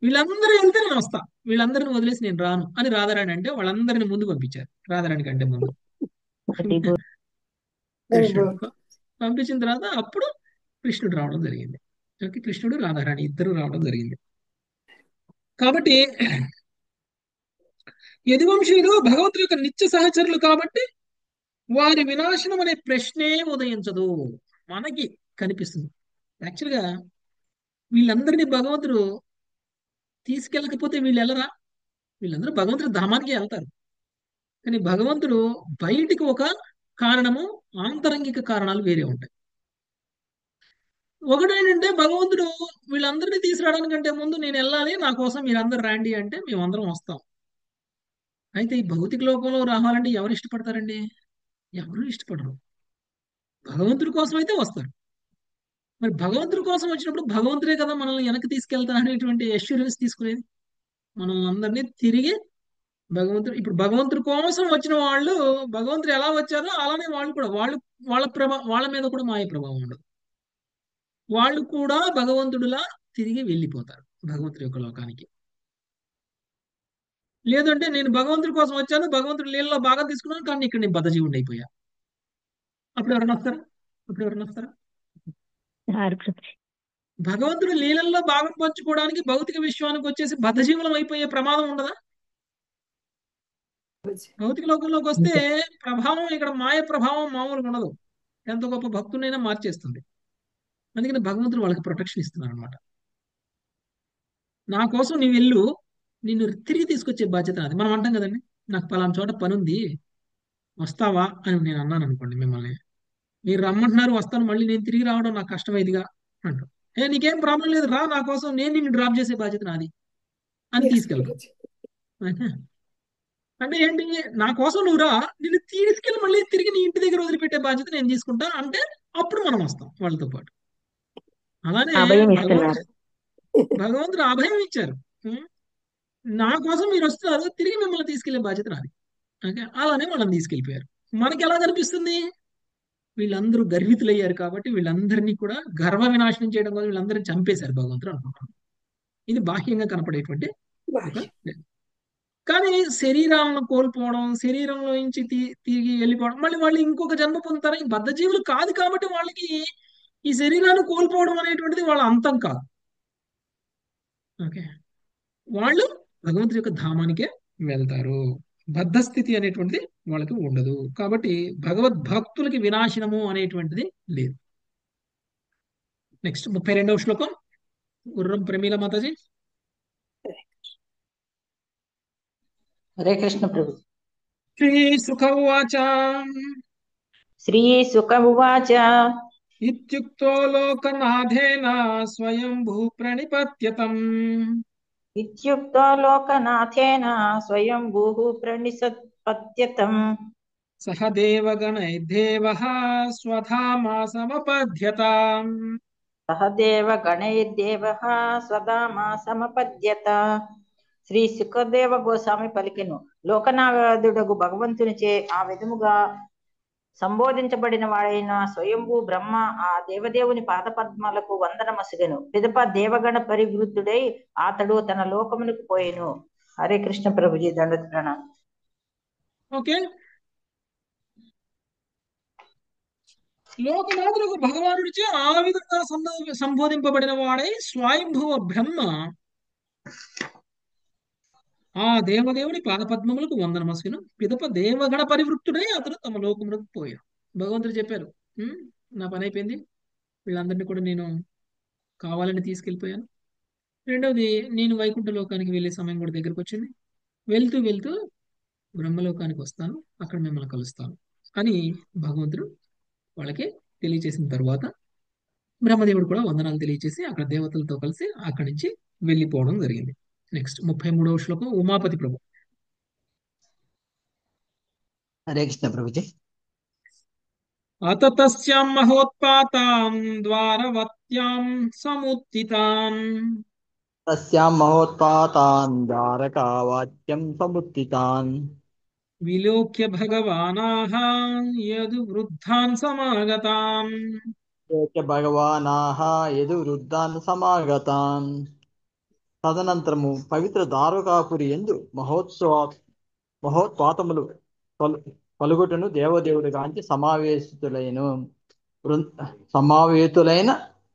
వీళ్ళందరూ వెళ్తే నేను వస్తా, వీళ్ళందరిని వదిలేసి నేను రాను అని రాధారాణి అంటే వాళ్ళందరిని ముందు పంపించారు. రాధారాణి కంటే ముందు కృష్ణుడు పంపించిన తర్వాత అప్పుడు కృష్ణుడు రావడం జరిగింది. ఓకే, కృష్ణుడు రాధారాణి ఇద్దరు రావడం జరిగింది. కాబట్టి యదువంశీయులు భగవంతుడి యొక్క నిత్య సహచరులు కాబట్టి వారి వినాశనం అనే ప్రశ్నే ఉదయించదు మనకి కనిపిస్తుంది. యాక్చువల్గా వీళ్ళందరినీ భగవంతుడు తీసుకెళ్ళకపోతే వీళ్ళు వెళ్ళరా? వీళ్ళందరూ భగవంతుడి ధామానికి వెళ్తారు. కానీ భగవంతుడు బయటికి ఒక కారణము, ఆంతరంగిక కారణాలు వేరే ఉంటాయి. ఒకటేంటంటే భగవంతుడు వీళ్ళందరినీ తీసుకురావడానికంటే ముందు నేను వెళ్ళాలి, నా కోసం మీరందరూ రండి అంటే మేమందరం వస్తాం. అయితే ఈ భౌతిక లోకంలో రావాలంటే ఎవరు ఇష్టపడతారండి? ఎవరు ఇష్టపడరు. భగవంతుడి కోసం అయితే వస్తారు. మరి భగవంతుడి కోసం వచ్చినప్పుడు భగవంతుడే కదా మనల్ని వెనక్కి తీసుకెళ్తా అనేటువంటి అష్యూరెన్స్ తీసుకునేది. మనం అందరినీ తిరిగి ఇప్పుడు భగవంతుడి కోసం వచ్చిన వాళ్ళు భగవంతుడు ఎలా వచ్చారో అలానే వాళ్ళు కూడా వాళ్ళ మీద కూడా మాయ ప్రభావం ఉండదు. వాళ్ళు కూడా భగవంతుడిలా తిరిగి వెళ్ళిపోతారు భగవంతుడి యొక్క లోకానికి. లేదంటే నేను భగవంతుడి కోసం వచ్చాను, భగవంతుడి లీలలో భాగం తీసుకున్నాను, కానీ ఇక్కడ నేను బద్ధజీవుడు అయిపోయా, అప్పుడు ఎవరైనా వస్తారా? భగవంతుడు లీలల్లో భాగం పంచుకోవడానికి భౌతిక విశ్వానికి వచ్చేసి బద్ధజీవులం అయిపోయే ప్రమాదం ఉండదా? భౌతిక లోకంలోకి వస్తే ప్రభావం, ఇక్కడ మాయ ప్రభావం మామూలుగా ఉండదు, ఎంత గొప్ప భక్తునైనా మార్చేస్తుంది. అందుకని భగవంతుడు వాళ్ళకి ప్రొటెక్షన్ ఇస్తున్నారు అనమాట. నా కోసం నీ వెళ్ళు, నిన్ను తిరిగి తీసుకొచ్చే బాధ్యత నాది. మనం అంటాం కదండి, నాకు పలానా చోట పని ఉంది వస్తావా అని నేను అన్నాను అనుకోండి, మిమ్మల్ని మీరు రమ్మంటున్నారు వస్తాను, మళ్ళీ నేను తిరిగి రావడం నాకు కష్టమైదిగా అంటాం. నీకేం ప్రాబ్లం లేదు, రా, నా కోసం నేను నిన్ను డ్రాప్ చేసే బాధ్యత నాది అని తీసుకెళ్తాం. అంటే ఏంటి, నా కోసం నువ్వు రా, నిన్ను తీసుకెళ్ళి మళ్ళీ తిరిగి నీ ఇంటి దగ్గర వదిలిపెట్టే బాధ్యత నేను తీసుకుంటా అంటే అప్పుడు మనం వస్తాం వాళ్ళతో పాటు. అలానే భగవంతుడు అభయం ఇచ్చారు, నా కోసం మీరు వస్తున్నారు, తిరిగి మిమ్మల్ని తీసుకెళ్లే బాధ్యత నాది. ఓకే, అలానే వాళ్ళని తీసుకెళ్ళిపోయారు. మనకి ఎలా కనిపిస్తుంది? వీళ్ళందరూ గర్వితులయ్యారు కాబట్టి వీళ్ళందరినీ కూడా గర్వ వినాశనం చేయడం కోసం వీళ్ళందరినీ చంపేశారు భగవంతుడు అనుకుంటాం. ఇది బాహ్యంగా కనపడేటువంటి ఒక కానీ శరీరాలను కోల్పోవడం, శరీరంలో నుంచి తిరిగి వెళ్ళిపోవడం, మళ్ళీ వాళ్ళు ఇంకొక జన్మ పొందుతారు. ఈ బద్ధజీవులు కాదు కాబట్టి వాళ్ళకి ఈ శరీరాన్ని కోల్పోవడం అనేటువంటిది వాళ్ళ అంతం కాదు. ఓకే, వాళ్ళు భగవంతుడి యొక్క ధామానికే వెళ్తారు. బద్ధస్థితి అనేటువంటిది వాళ్ళకి ఉండదు. కాబట్టి భగవద్భక్తులకి వినాశనము అనేటువంటిది లేదు. నెక్స్ట్ 32వ శ్లోకం గుర్రం ప్రమీల మాతాజీ. హరే కృష్ణ ప్రభు. శ్రీ సుఖ ఉవాచ శ్రీ సుఖ ఉవాచ ఇత్యుక్తో లోకనాథేన స్వయంభూ ప్రణిపత్యతం ఇత్యుక్తో లోకనాథేన స్వయంభూః ప్రణిపత్యతం సహ దేవగణైర్దేవః స్వధామా సమపద్యతాం. సహ దేవగణైర్దేవః స్వధామా సమపద్యత. శ్రీ సుఖదేవ గోస్వామి పలికెను. లోకనాథుడగు భగవంతునిచే ఆ విధముగా సంబోధించబడిన వాడైన స్వయంభూ బ్రహ్మ ఆ దేవదేవుని పాదపద్మాలకు వందనమసిగెను. పిదప దేవగణ పరివృద్ధుడై అతడు తన లోకమునకు పోయెను. హరే కృష్ణ ప్రభుజీ, దండోత్ ప్రణామం. ఓకే, లోకనాథులకు భగవానుడిచే ఆ విధంగా సంబోధింపబడిన వాడై స్వయంభువ బ్రహ్మ ఆ దేవదేవుని పాదపద్మములకు వందనమస్సును. పిదప దేవగణ పరివృత్తుడై అతడు తమ లోకములకు పోయాడు. భగవంతుడు చెప్పారు, నా పని అయిపోయింది, వీళ్ళందరినీ కూడా నేను కావాలని తీసుకెళ్ళిపోయాను. రెండవది, నేను వైకుంఠ లోకానికి వెళ్ళే సమయం కూడా దగ్గరకు వచ్చింది. వెళ్తూ వెళ్తూ బ్రహ్మలోకానికి వస్తాను, అక్కడ మిమ్మల్ని కలుస్తాను అని భగవంతుడు వాళ్ళకి తెలియచేసిన తర్వాత బ్రహ్మదేవుడు కూడా వందనాలు తెలియచేసి అక్కడ దేవతలతో కలిసి అక్కడి నుంచి వెళ్ళిపోవడం జరిగింది. నెక్స్ట్ 33వ శ్లోకం ఉమాపతి ప్రభు. హరే కృష్ణ ప్రభుజీ. అత తస్యాం మహోత్పాతాం ద్వారవత్యాం సముత్థితాం తస్యాం మహోత్పాతాన్ ద్వారకావాక్యం సముత్థితాన్ విలోక్య భగవానాః యదు వృద్ధాన్ సమాగతాన్. భగవానాః యదు వృద్ధాన్ సమాగతాన్. తదనంతరము పవిత్ర ద్వారకాపురి యందు మహోత్పాతములు పలుగుటను దేవదేవుడు గాంచి సమావేతులైన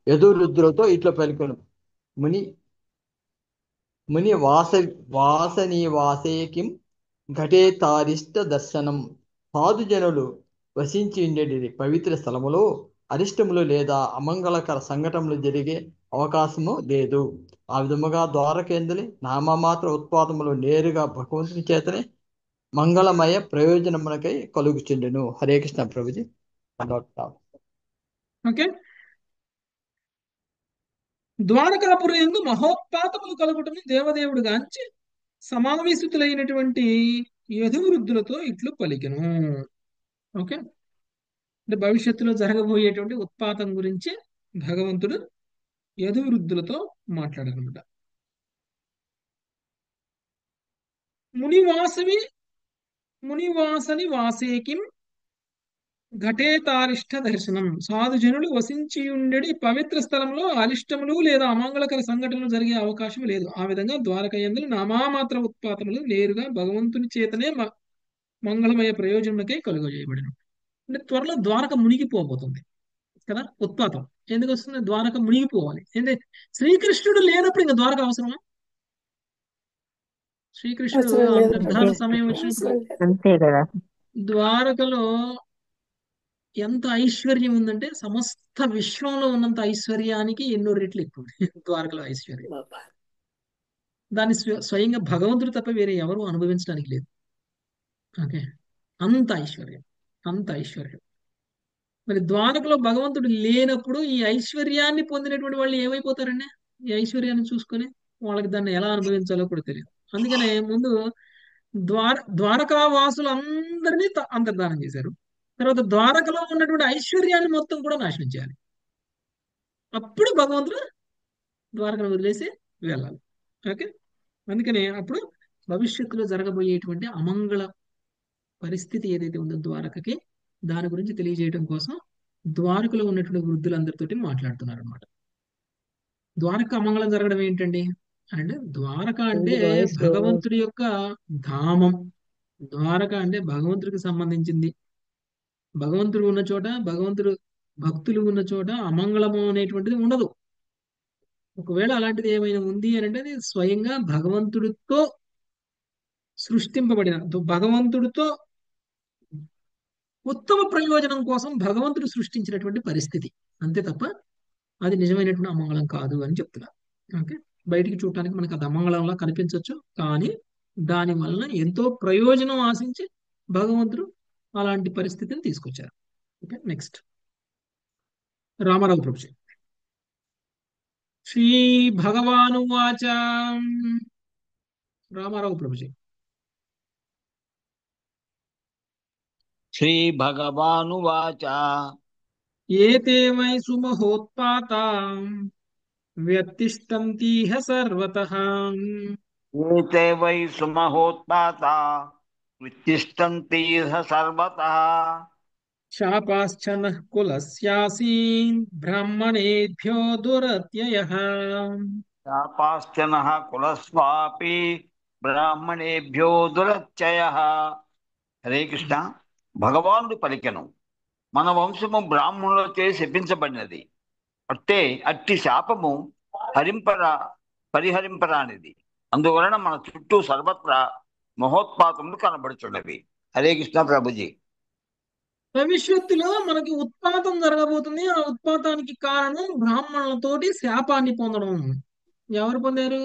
యదురుద్రులతో ఇట్లా పలుకును. ముని వాసనివాసే కిం ఘటే తారిష్ట దర్శనం. సాధుజనులు వసించి ఉండేది పవిత్ర స్థలములో అరిష్టములు లేదా అమంగళకర సంఘటనలు జరిగే అవకాశము లేదు. ఆ విధముగా ద్వారకేంద్రుని నామమాత్ర ఉత్పాదములు నేరుగా భగవంతుని చేతనే మంగళమయ ప్రయోజనమునకై కలుగుచుండెను. హరే కృష్ణ ప్రభుజీ. ఓకే, ద్వారకాపురి యందు మహోత్పాతములు కలుగుటని దేవదేవుడు గాంచి సమావేశితులైనటువంటి యదువృద్ధులతో ఇట్లు పలికెను. ఓకే, అంటే భవిష్యత్తులో జరగబోయేటువంటి ఉత్పాతం గురించి భగవంతుడు యదువృద్ధులతో మాట్లాడారన్నమాట. మునివాసని వాసేకిం ఘటేతారిష్ట దర్శనం. సాధుజనులు వసించి ఉండేది పవిత్ర స్థలంలో అరిష్టములు లేదా అమంగళకర సంఘటనలు జరిగే అవకాశం లేదు. ఆ విధంగా ద్వారకయందులు నామామాత్ర ఉత్పాతములు నేరుగా భగవంతుని చేతనే మంగళమయ ప్రయోజనములకై కలుగజేయబడిన. అంటే త్వరలో ద్వారక మునిగిపోబోతుంది కదా. ఉత్పాతం ఎందుకు వస్తుంది? ద్వారక మునిగిపోవాలి. ఎందుకంటే శ్రీకృష్ణుడు లేనప్పుడు ఇంకా ద్వారక అవసరమా? శ్రీకృష్ణుడు అంతర్ధాన సమయం వచ్చినప్పుడు అంతే కదా. ద్వారకలో ఎంత ఐశ్వర్యం ఉందంటే సమస్త విశ్వంలో ఉన్నంత ఐశ్వర్యానికి ఎన్నో రెట్లు ఎక్కువ ద్వారకలో ఐశ్వర్యం. దాన్ని స్వయంగా భగవంతుడు తప్ప వేరే ఎవరు అనుభవించడానికి లేదు. ఓకే, అంత ఐశ్వర్యం, అంత ఐశ్వర్యం. మరి ద్వారకలో భగవంతుడు లేనప్పుడు ఈ ఐశ్వర్యాన్ని పొందినటువంటి వాళ్ళు ఏమైపోతారండి? ఈ ఐశ్వర్యాన్ని చూసుకొని వాళ్ళకి దాన్ని ఎలా అనుభవించాలో కూడా తెలియదు. అందుకనే ముందు ద్వారకా వాసులు అందరినీ అంతర్ధానం చేశారు. తర్వాత ద్వారకలో ఉన్నటువంటి ఐశ్వర్యాన్ని మొత్తం కూడా నాశనం చేయాలి. అప్పుడు భగవంతుడు ద్వారకను వదిలేసి వెళ్ళాలి. ఓకే, అందుకనే అప్పుడు భవిష్యత్తులో జరగబోయేటువంటి అమంగళ పరిస్థితి ఏదైతే ఉందో ద్వారకకి, దాని గురించి తెలియజేయడం కోసం ద్వారకలో ఉన్నటువంటి వృద్ధులందరితోటి మాట్లాడుతున్నారు అనమాట. ద్వారక అమంగళం జరగడం ఏంటండి అంటే, ద్వారక అంటే భగవంతుడి యొక్క ధామం. ద్వారక అంటే భగవంతుడికి సంబంధించింది. భగవంతుడు ఉన్న చోట, భగవంతుడు భక్తులు ఉన్న చోట అమంగళము అనేటువంటిది ఉండదు. ఒకవేళ అలాంటిది ఏమైనా ఉంది అని అంటే అది స్వయంగా భగవంతుడితో సృష్టింపబడిన, భగవంతుడితో ఉత్తమ ప్రయోజనం కోసం భగవంతుడు సృష్టించినటువంటి పరిస్థితి అంతే తప్ప అది నిజమైనటువంటి అమంగళం కాదు అని చెప్తున్నారు. ఓకే, బయటికి చూడటానికి మనకు అది అమంగళంలా కనిపించవచ్చు, కానీ దాని వలన ఎంతో ప్రయోజనం ఆశించి భగవంతుడు అలాంటి పరిస్థితిని తీసుకొచ్చారు. Okay, next Ramarao Prabhuji. శ్రీ భగవానువాచ. రామారావు ప్రభుజీ. శ్రీభగవానువాచ. ఏతే వై సుమహోత్పాతా వ్యతిష్టంతీహ సర్వతః. ఏతే వై సుమహోత్పాతా వితిష్టంతీహ సర్వతః. శాపాశ్చ నః కులస్యాసీన్ బ్రాహ్మణేభ్యో దురత్యయః. శాపాశ్చనః కులస్వాపి బ్రాహ్మణేభ్యో దురత్యయః. హరే కృష్ణ. భగవానుడు పలికెను, మన వంశము బ్రాహ్మణులచే శపించబడినది. అట్టి శాపము పరిహరింపరానిది. అందువలన మన చుట్టూ సర్వత్రా మహోత్పాతములు కనబడుచున్నవి. హరే కృష్ణ ప్రభుజీ. భవిష్యత్తులో మనకి ఉత్పాతం జరగబోతుంది. ఆ ఉత్పాతానికి కారణం బ్రాహ్మణులతోటి శాపాన్ని పొందడం. ఎవరు పొందారు?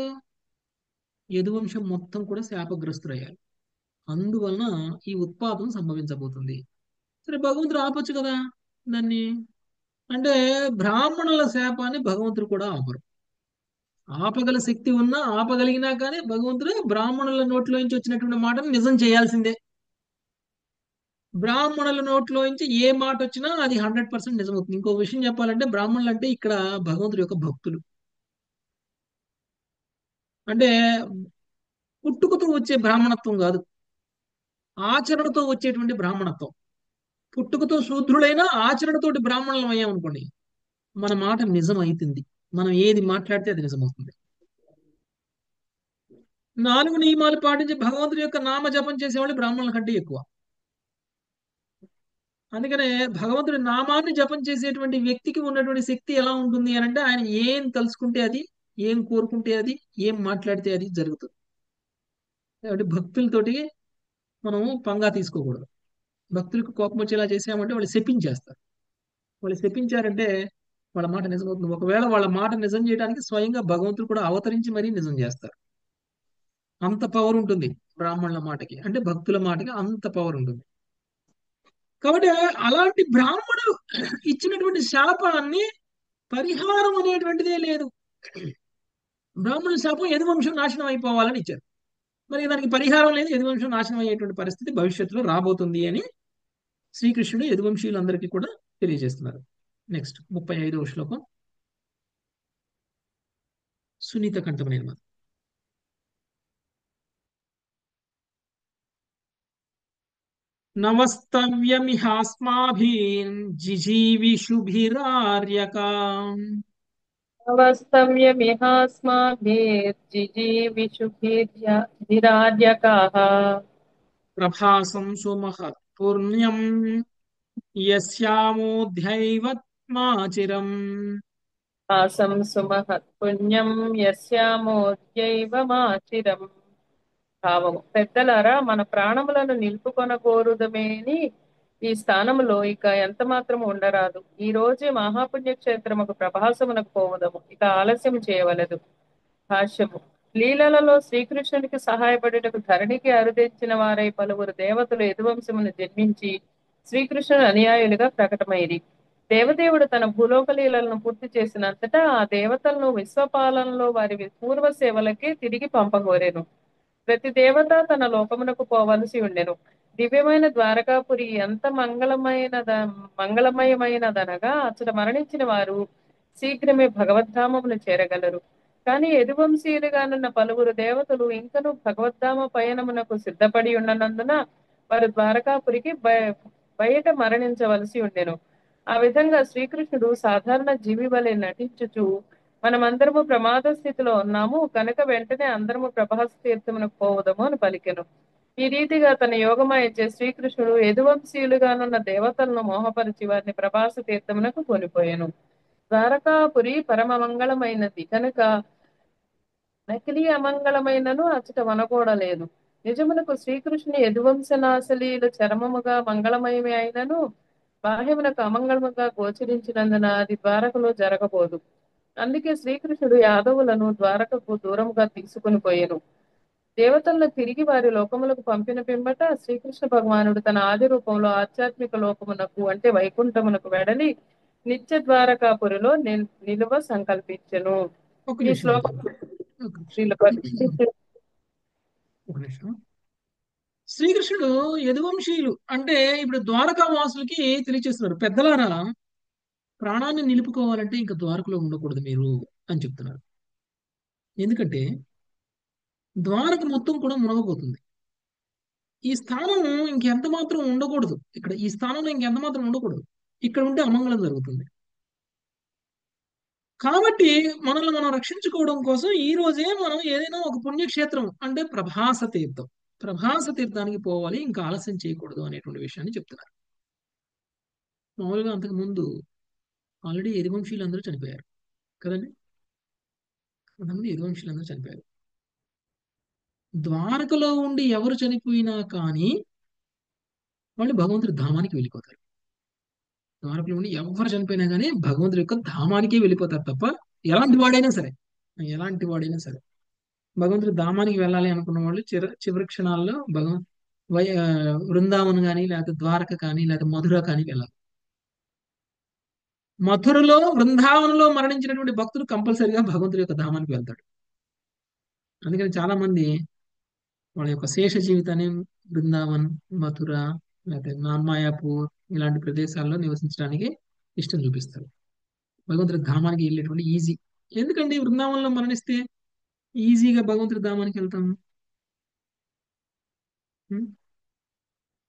యదువంశం మొత్తం కూడా శాపగ్రస్తులయ్యారు. అందువలన ఈ ఉత్పాతం సంభవించబోతుంది. సరే, భగవంతుడు ఆపొచ్చు కదా దాన్ని. అంటే బ్రాహ్మణుల శాపాన్ని భగవంతుడు కూడా ఆపరు. ఆపగల శక్తి ఉన్నా ఆపగలిగినా కానీ భగవంతుడు బ్రాహ్మణుల నోట్లో నుంచి వచ్చినటువంటి మాటను నిజం చేయాల్సిందే. బ్రాహ్మణుల నోట్లో నుంచి ఏ మాట వచ్చినా అది 100% నిజమవుతుంది. ఇంకో విషయం చెప్పాలంటే, బ్రాహ్మణులు అంటే ఇక్కడ భగవంతుడి యొక్క భక్తులు. అంటే పుట్టుకతో వచ్చే బ్రాహ్మణత్వం కాదు, ఆచరణతో వచ్చేటువంటి బ్రాహ్మణత్వం. పుట్టుకతో శూద్రులైనా ఆచరణతోటి బ్రాహ్మణులం అయ్యామనుకోండి, మన మాట నిజం అవుతుంది. మనం ఏది మాట్లాడితే అది నిజమవుతుంది. 4 నియమాలు పాటించి భగవంతుడి యొక్క నామ జపం చేసేవాళ్ళు బ్రాహ్మణుల కంటే ఎక్కువ. అందుకనే భగవంతుడి నామాన్ని జపం చేసేటువంటి వ్యక్తికి ఉన్నటువంటి శక్తి ఎలా ఉంటుంది అని అంటే, ఆయన ఏం తలుచుకుంటే అది, ఏం కోరుకుంటే అది, ఏం మాట్లాడితే అది జరుగుతుంది. కాబట్టి భక్తులతోటి మనము పంగా తీసుకోకూడదు. భక్తులకు కోపం వచ్చేలా చేసామంటే వాళ్ళు శపించేస్తారు. వాళ్ళు శపించారంటే వాళ్ళ మాట నిజమవుతుంది. ఒకవేళ వాళ్ళ మాట నిజం చేయడానికి స్వయంగా భగవంతుడు కూడా అవతరించి మరీ నిజం చేస్తారు. అంత పవర్ ఉంటుంది బ్రాహ్మణుల మాటకి, అంటే భక్తుల మాటకి అంత పవర్ ఉంటుంది. కాబట్టి అలాంటి బ్రాహ్మణులు ఇచ్చినటువంటి శాపాన్ని పరిహారం అనేటువంటిదే లేదు. బ్రాహ్మణుల శాపం యదువంశం నాశనం అయిపోవాలని ఇచ్చారు. మరి దానికి పరిహారం లేదు, యదువంశం నాశనం అయ్యేటువంటి పరిస్థితి భవిష్యత్తులో రాబోతుంది అని శ్రీకృష్ణుడు యదువంశీయులందరికీ కూడా తెలియజేస్తున్నారు. నెక్స్ట్ 35వ శ్లోకం. సునీత కంఠమనేది మాది. నవస్తవ్యమిహాస్మాభిర్ జిజీవిషుభిరార్యకా. నవస్తవ్యమిహాస్మాభిర్జిజీవిషుభిరార్యకాః. ప్రభాసం సుమహత్ పుణ్యం యస్యామోధ్యైవత్మాచిరం. ఆసం సుమహత్ పుణ్యం యస్యామోద్యైవమాచిరం. భావము: పెద్దలారా, మన ప్రాణములను నిలుపుకొనగోరుదమేని ఈ స్థానములో ఇక ఎంత మాత్రము ఉండరాదు. ఈ రోజే మహాపుణ్యక్షేత్రముకు ప్రభాసమునకు పోవుదము, ఇక ఆలస్యం చేయవలదు. భాష్యము: లీలలలో శ్రీకృష్ణునికి సహాయపడుటకు ధరణికి అరుదెచ్చిన వారై పలువురు దేవతలు యదువంశమును జన్మించి శ్రీకృష్ణుని అనుయాయులుగా ప్రకటమైరి. దేవదేవుడు తన భూలోక లీలలను పూర్తి చేసినంతటా ఆ దేవతలను విశ్వపాలనలో వారి పూర్వ సేవలకే తిరిగి పంపగోరెను. ప్రతి దేవత తన లోకమునకు పోవలసి ఉండెను. దివ్యమైన ద్వారకాపురి ఎంత మంగళమయమైనదనగా అచ్చట మరణించిన వారు శీఘ్రమే భగవద్ధామమును చేరగలరు. కానీ యదువంశీయులుగానున్న పలువురు దేవతలు ఇంకను భగవద్ధామ పయనమునకు సిద్ధపడి ఉండనందున వారు ద్వారకాపురికి బయట మరణించవలసి ఉండెను. ఆ విధంగా శ్రీకృష్ణుడు సాధారణ జీవి వలె నటించుచు మనమందరము ప్రమాద స్థితిలో ఉన్నాము కనుక వెంటనే అందరము ప్రభాస తీర్థమునకు పోవదము అని పలికెను. ఈ రీతిగా తన యోగమాయచే శ్రీకృష్ణుడు యదువంశీయులుగానున్న దేవతలను మోహపరిచి వారిని ప్రభాస తీర్థమునకు కొనిపోయెను. ద్వారకాపురి పరమ మంగళమైనది కనుక నకిలీ అమంగళమైనను అచ్చట వనకూడలేదు. నిజమునకు శ్రీకృష్ణుని యదువంశనాశలీలు చరమముగా మంగళమయమే అయినను బాహ్యమునకు అమంగళముగా గోచరించినందున అది ద్వారకలో జరగబోదు. అందుకే శ్రీకృష్ణుడు యాదవులను ద్వారకకు దూరముగా తీసుకుని పోయెను. దేవతలను తిరిగి వారి లోకములకు పంపిన పిమ్మట శ్రీకృష్ణ భగవానుడు తన ఆది రూపంలో ఆధ్యాత్మిక లోకమునకు అంటే వైకుంఠమునకు వెడలి నిత్య ద్వారకాపురిలో నిలువ సంకల్పించెను. ఒక ఈ నిమిషం శ్లోకం ఒక శ్రీల నిమిషం. శ్రీకృష్ణుడు యదువంశీయులు అంటే ఇప్పుడు ద్వారకా వాసులకి తెలియచేస్తున్నారు, పెద్దలారా ప్రాణాన్ని నిలుపుకోవాలంటే ఇంకా ద్వారకలో ఉండకూడదు మీరు అని చెప్తున్నారు. ఎందుకంటే ద్వారక మొత్తం కూడా మునగబోతుంది. ఈ స్థానం ఇంకెంత మాత్రం ఉండకూడదు. ఇక్కడ ఈ స్థానంలో ఇంకెంత మాత్రం ఉండకూడదు. ఇక్కడ ఉంటే అమంగళం జరుగుతుంది. కాబట్టి మనల్ని మనం రక్షించుకోవడం కోసం ఈ రోజే మనం ఏదైనా ఒక పుణ్యక్షేత్రం అంటే ప్రభాస తీర్థం, ప్రభాస తీర్థానికి పోవాలి, ఇంకా ఆలస్యం చేయకూడదు అనేటువంటి విషయాన్ని చెప్తున్నారు. మామూలుగా అంతకు ముందు ఆల్రెడీ యదువంశీయులు అందరూ చనిపోయారు కదండి. అంతకుముందు యదువంశీయులు అందరూ చనిపోయారు. ద్వారకలో ఉండి ఎవరు చనిపోయినా కానీ వాళ్ళు భగవంతుడి ధామానికి వెళ్ళిపోతారు. ద్వారకలో ఉండి ఎవరు చనిపోయినా కానీ భగవంతుడి యొక్క ధామానికే వెళ్ళిపోతారు తప్ప ఎలాంటి వాడైనా సరే భగవంతుడి ధామానికి వెళ్ళాలి అనుకున్న వాళ్ళు చివరి క్షణాల్లో బృందావన్ కానీ లేకపోతే ద్వారక కానీ లేకపోతే మధుర కానీ వెళ్ళాలి. మధురలో బృందావనంలో మరణించినటువంటి భక్తుడు కంపల్సరిగా భగవంతుడి యొక్క ధామానికి వెళ్తాడు. అందుకని చాలా మంది వాళ్ళ యొక్క శేష జీవితాన్ని బృందావన్, మథుర లేకపోతే మాయాపూర్ ఇలాంటి ప్రదేశాల్లో నివసించడానికి ఇష్టం చూపిస్తారు. భగవంతుడి ధామానికి వెళ్ళేటువంటి ఈజీ. ఎందుకండి బృందావనంలో మరణిస్తే ఈజీగా భగవంతుడి ధామానికి వెళ్తాం?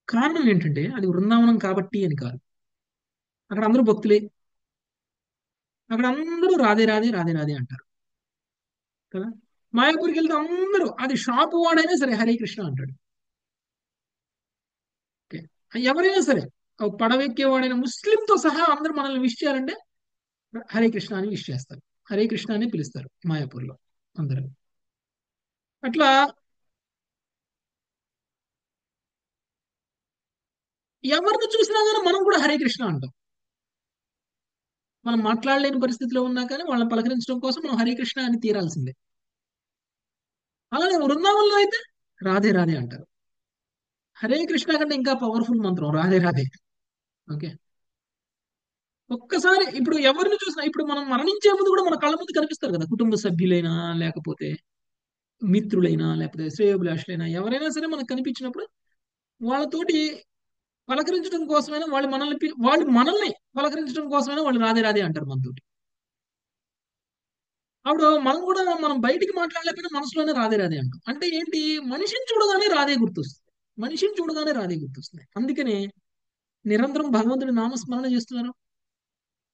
కారణం ఏంటంటే అది బృందావనం కాబట్టి అని కాదు. అక్కడ అందరూ భక్తులే, అక్కడ అందరూ రాధే రాధే రాధే రాధే అంటారు కదా. మాయాపూర్కి వెళ్తే అందరూ, అది షాపు వాడైనా సరే హరే కృష్ణ అంటాడు. ఓకే, ఎవరైనా సరే పడవెక్కేవాడైనా ముస్లింతో సహా అందరూ మనల్ని విష్ చేయాలంటే హరే కృష్ణ అని విష్ చేస్తారు, హరే కృష్ణ అని పిలుస్తారు మాయాపూర్లో అందరూ. అట్లా ఎవరిని చూసినా కానీ మనం కూడా హరే కృష్ణ అంటాం. మనం మాట్లాడలేని పరిస్థితిలో ఉన్నా కానీ వాళ్ళని పలకరించడం కోసం మనం హరే కృష్ణ అని తీరాల్సిందే. అలానే వృందావనంలో అయితే రాధే రాధే అంటారు. హరే కృష్ణ కంటే ఇంకా పవర్ఫుల్ మంత్రం రాధే రాధే. ఓకే, ఒక్కసారి ఇప్పుడు ఎవరిని చూసినా, ఇప్పుడు మనం మరణించే ముందు కూడా మన కళ్ళ ముందు కనిపిస్తారు కదా, కుటుంబ సభ్యులైనా లేకపోతే మిత్రులైనా లేకపోతే శ్రేయోభిలాషులైనా ఎవరైనా సరే మనకు కనిపించినప్పుడు వాళ్ళతోటి పలకరించడం కోసమైనా వాళ్ళు మనల్ని పలకరించడం కోసమైనా వాళ్ళు రాధే రాధే అంటారు మనతోటి. అప్పుడు మనం బయటికి మాట్లాడలేకపోయినా మనసులోనే రాధే రాధే అంటాం. అంటే ఏంటి, మనిషిని చూడగానే రాధే గుర్తొస్తుంది. అందుకనే నిరంతరం భగవంతుడి నామస్మరణ చేస్తున్నారు.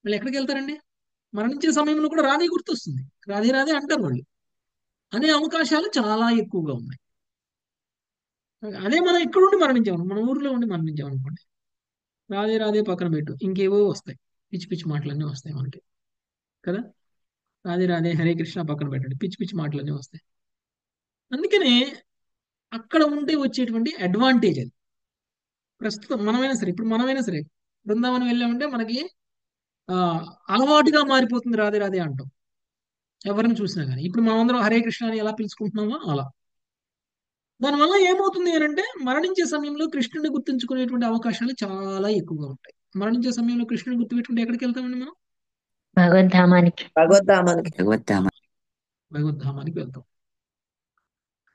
వాళ్ళు ఎక్కడికి వెళ్తారండి? మరణించే సమయంలో కూడా రాధే గుర్తొస్తుంది, రాధే రాధే అంటారు వాళ్ళు. అనే అవకాశాలు చాలా ఎక్కువగా ఉన్నాయి. అదే మనం ఇక్కడ ఉండి మరణించాము, మన ఊర్లో ఉండి మరణించామనుకోండి, రాధే రాధే పక్కన పెట్టు, ఇంకేవో వస్తాయి, పిచ్చి పిచ్చి మాటలన్నీ వస్తాయి మనకి కదా. రాధే రాధే హరే కృష్ణ పక్కన పెట్టండి, పిచ్చి పిచ్చి మాటలన్నీ వస్తాయి. అందుకనే అక్కడ ఉంటే వచ్చేటువంటి అడ్వాంటేజ్ అది. ప్రస్తుతం ఇప్పుడు మనమైనా సరే బృందావనం వెళ్ళామంటే మనకి అలవాటుగా మారిపోతుంది రాధే రాధే అంటాం ఎవరిని చూసినా కానీ. ఇప్పుడు మనమందరం హరే కృష్ణ అని ఎలా పిలుచుకుంటున్నామో అలా. దానివల్ల ఏమవుతుంది అంటే మరణించే సమయంలో కృష్ణుడిని గుర్తుంచుకునేటువంటి అవకాశాలు చాలా ఎక్కువగా ఉంటాయి. మరణించే సమయంలో కృష్ణుడిని గుర్తుపెట్టుకుంటే ఎక్కడికి వెళ్తామండి మనం? భగవద్ధామానికి వెళ్తాం.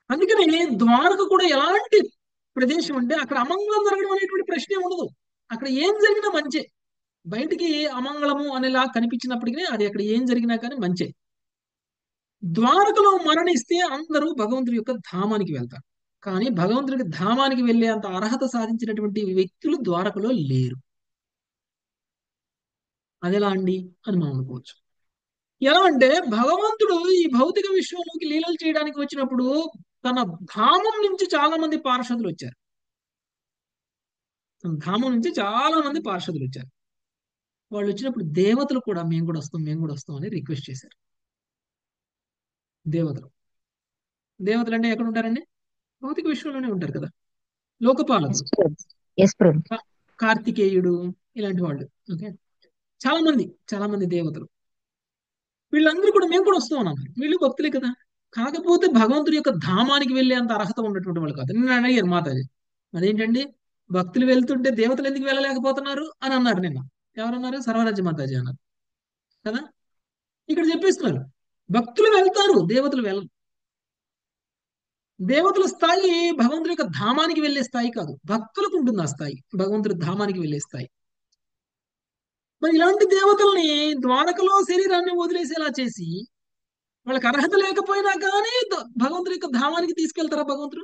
అందుకని ద్వారక కూడా ఎలాంటి ప్రదేశం అంటే అక్కడ అమంగళం జరగడం అనేటువంటి ప్రశ్నే ఉండదు. అక్కడ ఏం జరిగినా మంచే. బయటికి అమంగళము అనేలా కనిపించినప్పటికీ అది అక్కడ ఏం జరిగినా కానీ మంచే. ద్వారకలో మరణిస్తే అందరూ భగవంతుడి యొక్క ధామానికి వెళ్తారు. కానీ భగవంతుడికి ధామానికి వెళ్ళే అంత అర్హత సాధించినటువంటి వ్యక్తులు ద్వారకలో లేరు. అది ఎలా అండి అని మనం అనుకోవచ్చు. ఎలా అంటే భగవంతుడు ఈ భౌతిక విశ్వంలోకి లీలలు చేయడానికి వచ్చినప్పుడు తన ధామం నుంచి చాలా మంది పార్షదులు వచ్చారు. తన ధామం నుంచి చాలా మంది పార్షదులు వచ్చారు. వాళ్ళు వచ్చినప్పుడు దేవతలు కూడా మేము కూడా వస్తాం అని రిక్వెస్ట్ చేశారు. దేవతలు అంటే ఎక్కడ ఉంటారండి? భౌతిక విశ్వంలోనే ఉంటారు కదా, లోకపాలకులు, కార్తికేయుడు ఇలాంటి వాళ్ళు. ఓకే, చాలా మంది దేవతలు, వీళ్ళందరూ కూడా మేము కూడా వస్తాం అన్నారు. వీళ్ళు భక్తులే కదా, కాకపోతే భగవంతుడి యొక్క ధామానికి వెళ్ళే అంత అర్హత ఉన్నటువంటి వాళ్ళు కాదు. నిన్న అడిగారు మాతాజీ, అదేంటండి భక్తులు వెళ్తుంటే దేవతలు ఎందుకు వెళ్ళలేకపోతున్నారు అని అన్నారు. నిన్న ఎవరన్నారు? సర్వరాజ్య మాతాజీ అన్నారు కదా. ఇక్కడ చెప్పేస్తున్నారు భక్తులు వెళ్తారు, దేవతలు వెళ్ళరు. దేవతల స్థాయి భగవంతుడి యొక్క ధామానికి వెళ్ళే స్థాయి కాదు, భక్తులకు ఉంటుంది ఆ స్థాయి, భగవంతుడి ధామానికి వెళ్ళే స్థాయి. మరి ఇలాంటి దేవతల్ని ద్వారకలో శరీరాన్ని వదిలేసేలా చేసి వాళ్ళకి అర్హత లేకపోయినా కానీ భగవంతుడి యొక్క ధామానికి తీసుకెళ్తారా? భగవంతుడు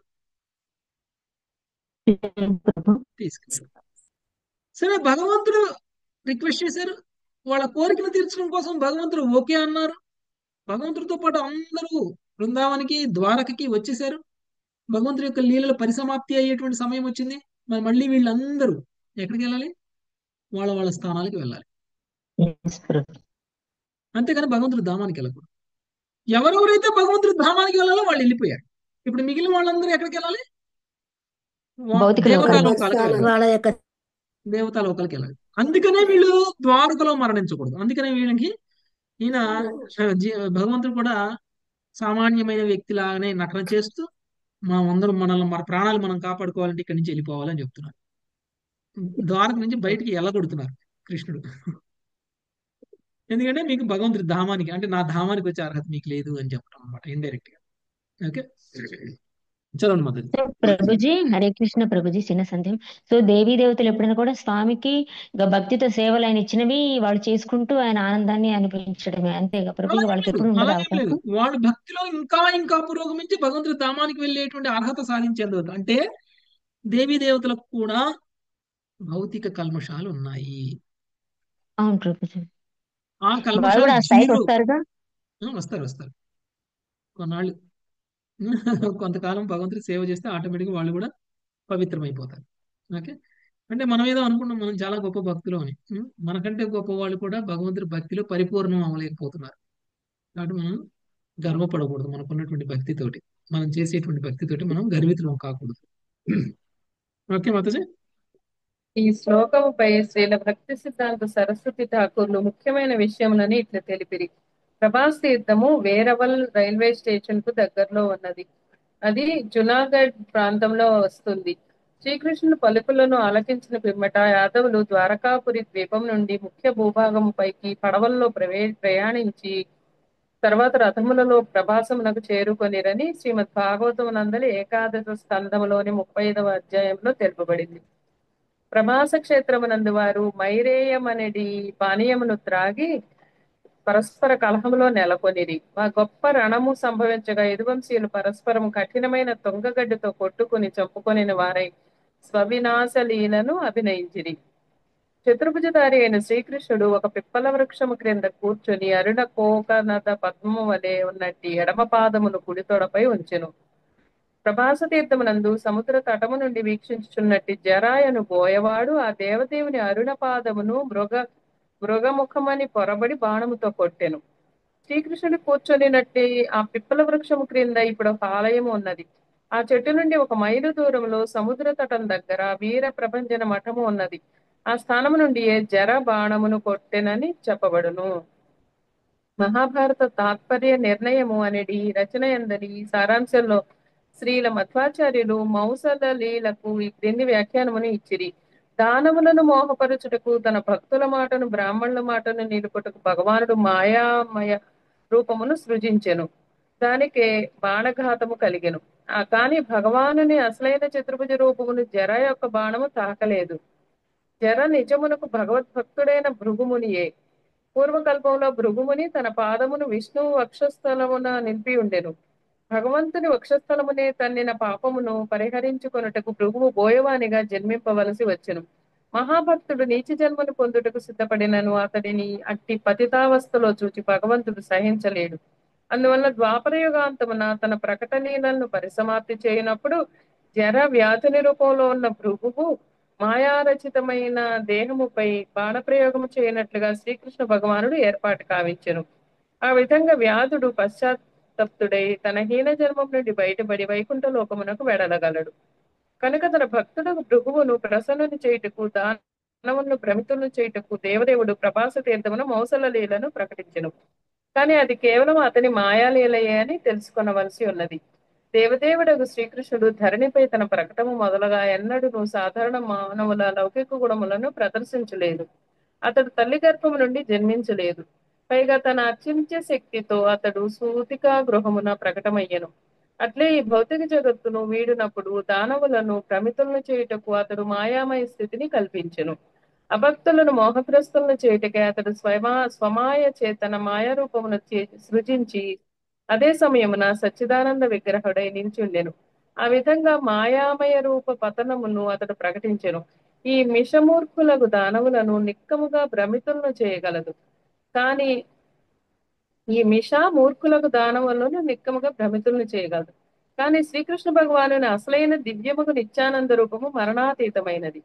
తీసుకెళ్తారు. సరే, భగవంతుడు రిక్వెస్ట్ చేశారు, వాళ్ళ కోరికను తీర్చడం కోసం భగవంతుడు ఓకే అన్నారు. భగవంతుడితో పాటు అందరూ బృందావనికి ద్వారకకి వచ్చేసారు. భగవంతుడి యొక్క లీలల పరిసమాప్తి అయ్యేటువంటి సమయం వచ్చింది. మరి మళ్ళీ వీళ్ళందరూ ఎక్కడికి వెళ్ళాలి? వాళ్ళ స్థానాలకు వెళ్ళాలి, అంతేగాని భగవంతుడి ధామానికి వెళ్ళకూడదు. ఎవరెవరైతే భగవంతుడి ధామానికి వెళ్ళాలో వాళ్ళు వెళ్ళిపోయారు. ఇప్పుడు మిగిలిన వాళ్ళందరూ ఎక్కడికి వెళ్ళాలి? దేవతాలోకాలకి వెళ్ళాలి. అందుకనే వీళ్ళు ద్వారకలో మరణించకూడదు. అందుకనే వీళ్ళకి ఈయన భగవంతుడు కూడా సామాన్యమైన వ్యక్తిలాగానే నటన చేస్తూ మనమందరం మన ప్రాణాలు మనం కాపాడుకోవాలంటే ఇక్కడి నుంచి వెళ్ళిపోవాలని చెప్తున్నారు. ద్వారక నుంచి బయటికి వెళ్ళగొడుతున్నారు కృష్ణుడు. ఎందుకంటే మీకు భగవంతుడి ధామానికి, అంటే నా ధామానికి వచ్చే అర్హత మీకు లేదు అని చెప్పడం అనమాట, ఇండైరెక్ట్ గా. ఓకే, చదవండి మాతాజీ. ప్రభుజీ, హరే కృష్ణ ప్రభుజీ, చిన్న సందేహం. సో దేవీ దేవతలు ఎప్పుడైనా కూడా స్వామికి భక్తితో సేవలు ఆయన ఇచ్చినవి వాళ్ళు చేసుకుంటూ ఆయన ఆనందాన్ని అనుభవించడమే, అంతేగా ప్రభుజీ? వాళ్ళకి ఎప్పుడు ఉండదు అవకాశం? వాళ్ళు భక్తిలో ఇంకా పురోగమించి భగవంతుడి ధామానికి వెళ్ళేటువంటి అర్హత సాధించేందుకు. అంటే దేవీ దేవతలకు కూడా భౌతిక కల్మషాలు ఉన్నాయి. అవును ప్రభుజీ. ఆ కల్మషాలు వస్తారు కొన్నాళ్ళు, కొంతకాలం భగవంతుడి సేవ చేస్తే ఆటోమేటిక్గా వాళ్ళు కూడా పవిత్రమైపోతారు. ఓకే, అంటే మనం ఏదో అనుకున్నాం మనం చాలా గొప్ప భక్తులు అని. మనకంటే గొప్ప వాళ్ళు కూడా భగవంతుడి భక్తిలో పరిపూర్ణం అవ్వలేకపోతున్నారు. కాబట్టి మనం గర్వపడకూడదు. మనకున్నటువంటి భక్తితోటి, మనం చేసేటువంటి భక్తితోటి మనం గర్వితులం కాకూడదు. ఓకే మాతాజీ. ఈ శ్లోకముపై శ్రీల భక్తి సిద్ధాంత సరస్వతి ఠాకూర్లు ముఖ్యమైన విషయములని ఇట్లా తెలిపిరి. ప్రభాస్ తీర్థము వేరవల్ రైల్వే స్టేషన్ కు దగ్గరలో ఉన్నది. అది జునాగఢ్ ప్రాంతంలో వస్తుంది. శ్రీకృష్ణుని పలుకులను ఆలకించిన పిమ్మట యాదవులు ద్వారకాపురి ద్వీపం నుండి ముఖ్య భూభాగం పైకి పడవల్లో ప్రయాణించి తర్వాత రథములలో ప్రభాసమునకు చేరుకొనిరని శ్రీమద్ భాగవతమునందలి ఏకాదశ స్కందములోని 35వ అధ్యాయంలో తెలుపబడింది. ప్రభాస క్షేత్రమునందు వారు మైరేయమనడి పానీయమును త్రాగి పరస్పర కలహములో నెలకొనిరి. మా గొప్ప రణము సంభవించగా యదువంశీయులు పరస్పరం కఠినమైన తొంగగడ్డతో కొట్టుకుని చంపుకొని వారై స్వవినాశ లీలను అభినయించిరి. చతుర్భుజధారి అయిన శ్రీకృష్ణుడు ఒక పిప్పల వృక్షము క్రింద కూర్చొని అరుణ కోకనద పద్మము వలె ఉన్నట్టి ఎడమ పాదమును కుడి తొడపై ఉంచెను. ప్రభాస తీర్థమునందు సముద్ర తటము నుండి వీక్షించుచున్నట్టి జరాయను బోయవాడు ఆ దేవదేవుని అరుణ పాదమును మృగముఖమని పొరబడి బాణముతో కొట్టెను. శ్రీకృష్ణుడు కూర్చొనినట్టి ఆ పిప్పల వృక్షము క్రింద ఇప్పుడు ఒక ఆలయము ఉన్నది. ఆ చెట్టు నుండి 1 మైలు దూరంలో సముద్ర తటం దగ్గర వీర ప్రభంజన మఠము ఉన్నది. ఆ స్థానము నుండి జర బాణమును కొట్టెనని చెప్పబడును. మహాభారత తాత్పర్య నిర్ణయము అనేది రచన ఎందని సారాంశంలో శ్రీల మధ్వాచార్యులు మౌసల లీలకు ఈ క్రింది వ్యాఖ్యానమును ఇచ్చిరి. దానవులను మోహపరచుటకు తన భక్తుల మాటను బ్రాహ్మణుల మాటను నిలుపుటకు భగవానుడు మాయామయ రూపమును సృజించెను. దానికే బాణఘాతము కలిగెను. కానీ భగవానుని అసలైన చతుర్భుజ రూపమును జర యొక్క బాణము తాకలేదు. జర నిజమునకు భగవద్భక్తుడైన భృగుమునియే. పూర్వకల్పంలో భృగుముని తన పాదమును విష్ణువు వక్షస్థలమున నిలిపి ఉండెను. భగవంతుని వక్షస్థలమునే తన్నిన పాపమును పరిహరించుకొనుటకు భృగువు బోయవానిగా జన్మింపవలసి వచ్చెను. మహాభక్తుడు నీచ జన్మను పొందుటకు సిద్ధపడినను అతడిని అట్టి పతితావస్థలో చూచి భగవంతుడు సహించలేడు. అందువల్ల ద్వాపరయుగాంతమున తన ప్రకటనీలను పరిసమాప్తి చేయనప్పుడు జర వ్యాధి రూపంలో ఉన్న భృగువు మాయారచితమైన దేహముపై బాణప్రయోగము చేయనట్లుగా శ్రీకృష్ణ భగవానుడు ఏర్పాటు కావించెను. ఆ విధంగా వ్యాధుడు పశ్చాత్తప్తుడై తన హీన జన్మం నుండి బయటపడి వైకుంఠ లోకమునకు వెడలగలడు. కనుక తన భక్తుడు భృగువును ప్రసన్నుని చేయుటకు దానవులను భ్రమితులను చేయుటకు దేవదేవుడు ప్రభాస తీర్థమున మౌసల లీలను ప్రకటించెను. కానీ అది కేవలం అతని మాయాలీలయే అని తెలుసుకొనవలసి ఉన్నది. దేవదేవుడకు శ్రీకృష్ణుడు ధరణిపై తన ప్రకటము మొదలుగా ఎన్నడూ సాధారణ మానవుల లౌకిక గుణములను ప్రదర్శించలేదు. అతడు తల్లి గర్భము నుండి జన్మించలేదు. పైగా తన అత్యంత శక్తితో అతడు సూతికా గృహమున ప్రకటమయ్యను. అట్లే ఈ భౌతిక జగత్తును వీడినప్పుడు దానవులను భ్రమితులను చేయుటకు అతడు మాయామయ స్థితిని కల్పించెను. అభక్తులను మోహగ్రస్తులను చేయుటకే అతడు స్వమాయ చేతన మాయారూపమును సృజించి అదే సమయమున సచ్చిదానంద విగ్రహుడై నిల్చుండెను. ఆ విధంగా మాయామయ రూప పతనమును అతడు ప్రకటించెను. ఈ మిషమూర్ఖులకు దానవులను నిక్కముగా భ్రమితులను చేయగలదు. కానీ ఈ మూర్ఖులకు దానవులను నిక్కముగా భ్రమితులను చేయగలదు. కానీ శ్రీకృష్ణ భగవానుని అసలైన దివ్యముగు నిత్యానంద రూపము మరణాతీతమైనది.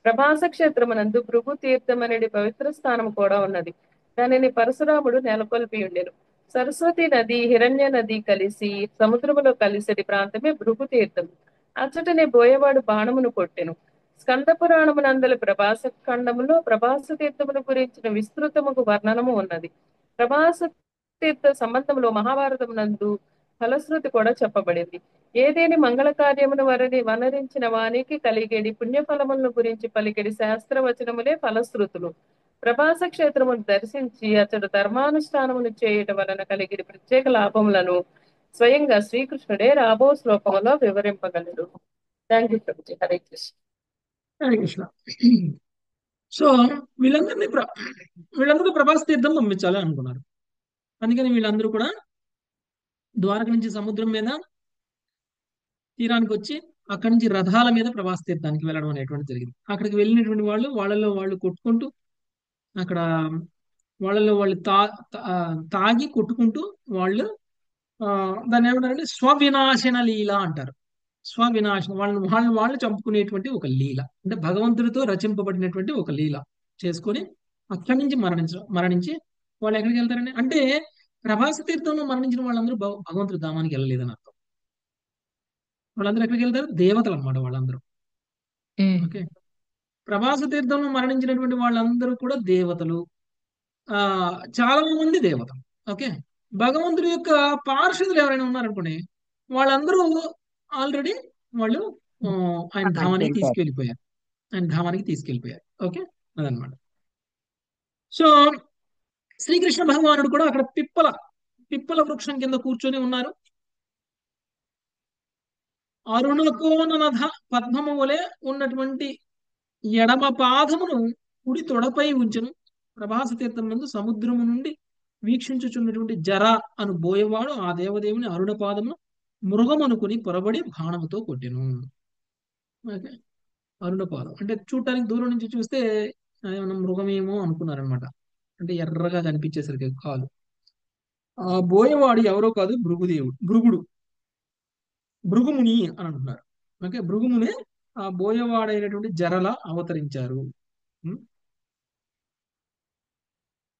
ప్రభాస క్షేత్రమునందు భృగు తీర్థమనేది పవిత్ర స్థానం కూడా ఉన్నది. దానిని పరశురాముడు నెలకొల్పి ఉండెను. సరస్వతి నది హిరణ్య నది కలిసి సముద్రములో కలిసటి ప్రాంతమే భృగు తీర్థం. అచ్చటనే బోయవాడు బాణమును కొట్టెను. స్కంద పురాణమునందలి ప్రభాస ఖండములో ప్రభాస తీర్థమును గురించిన విస్తృతముకు వర్ణనము ఉన్నది. ప్రభాస తీర్థ సంబంధంలో మహాభారతమునందు ఫలశ్రుతి కూడా చెప్పబడింది. ఏదేని మంగళ కార్యమును వనరించిన వానికి కలిగేడి పుణ్యఫలములను గురించి పలికెడి శాస్త్రవచనములే ఫలశ్రుతులు. ప్రభాస క్షేత్రమును దర్శించి అతడు ధర్మానుష్ఠానమును చేయటం వలన కలిగిన ప్రత్యేక లాభములను స్వయంగా శ్రీకృష్ణుడే రాబో శ్లోకములో వివరింపగలడు. Thank you Prabhuji. Hare Krishna. Hare Krishna. So వీళ్ళందరూ ప్రభాస్ తీర్థం పంపించాలి అనుకున్నారు. అందుకని వీళ్ళందరూ కూడా ద్వారక నుంచి సముద్రం మీద తీరానికి వచ్చి అక్కడి నుంచి రథాల మీద ప్రభాస్ తీర్థానికి వెళ్ళడం అనేటువంటి జరిగింది. అక్కడికి వెళ్ళినటువంటి వాళ్ళలో వాళ్ళు కొట్టుకుంటూ అక్కడ వాళ్ళలో వాళ్ళు తాగి కొట్టుకుంటూ వాళ్ళు దాన్ని ఏమంటారంటే స్వవినాశన లీల అంటారు. స్వవినాశనం వాళ్ళు చంపుకునేటువంటి ఒక లీల, అంటే భగవంతుడితో రచింపబడినటువంటి ఒక లీల చేసుకొని అక్కడి నుంచి మరణించి వాళ్ళు ఎక్కడికి వెళ్తారండి అంటే ప్రభాస తీర్థంలో మరణించిన వాళ్ళందరూ భగవంతుడి ధామానికి వెళ్ళలేదని అర్థం. వాళ్ళందరూ ఎక్కడికి వెళ్తారు? దేవతలు అన్నమాట వాళ్ళందరూ. ఓకే, ప్రభాస తీర్థంలో మరణించినటువంటి వాళ్ళందరూ కూడా దేవతలు. చాలా మంది దేవతలు. ఓకే, భగవంతుడి యొక్క పార్షదులు ఎవరైనా ఉన్నారనుకోండి, వాళ్ళందరూ ఆల్రెడీ వాళ్ళు ఆయన ధామానికి తీసుకెళ్ళిపోయారు. ఓకే, అదనమాట. సో శ్రీకృష్ణ భగవానుడు కూడా అక్కడ పిప్పల వృక్షం కింద కూర్చొని ఉన్నారు. అరుణకోననధ పద్మము వలె ఉన్నటువంటి ఎడమ పాదమును కుడి తొడపై ఉంచెను. ప్రభాస తీర్థం నందు సముద్రము నుండి వీక్షించుచున్నటువంటి జర అను బోయవాడు ఆ దేవదేవుని అరుణ పాదమును మృగం అనుకుని పొరబడి బాణముతో కొట్టెను. ఓకే, అరుణపాదం అంటే చూడటానికి దూరం నుంచి చూస్తే ఏమన్నా మృగమేమో అనుకున్నారనమాట. అంటే ఎర్రగా కనిపించేసరికి కాదు. ఆ బోయవాడు ఎవరో కాదు, భృగుముని అని అంటున్నారు. ఓకే, భృగుమునే ఆ బోయవాడైనటువంటి జరల అవతరించారు.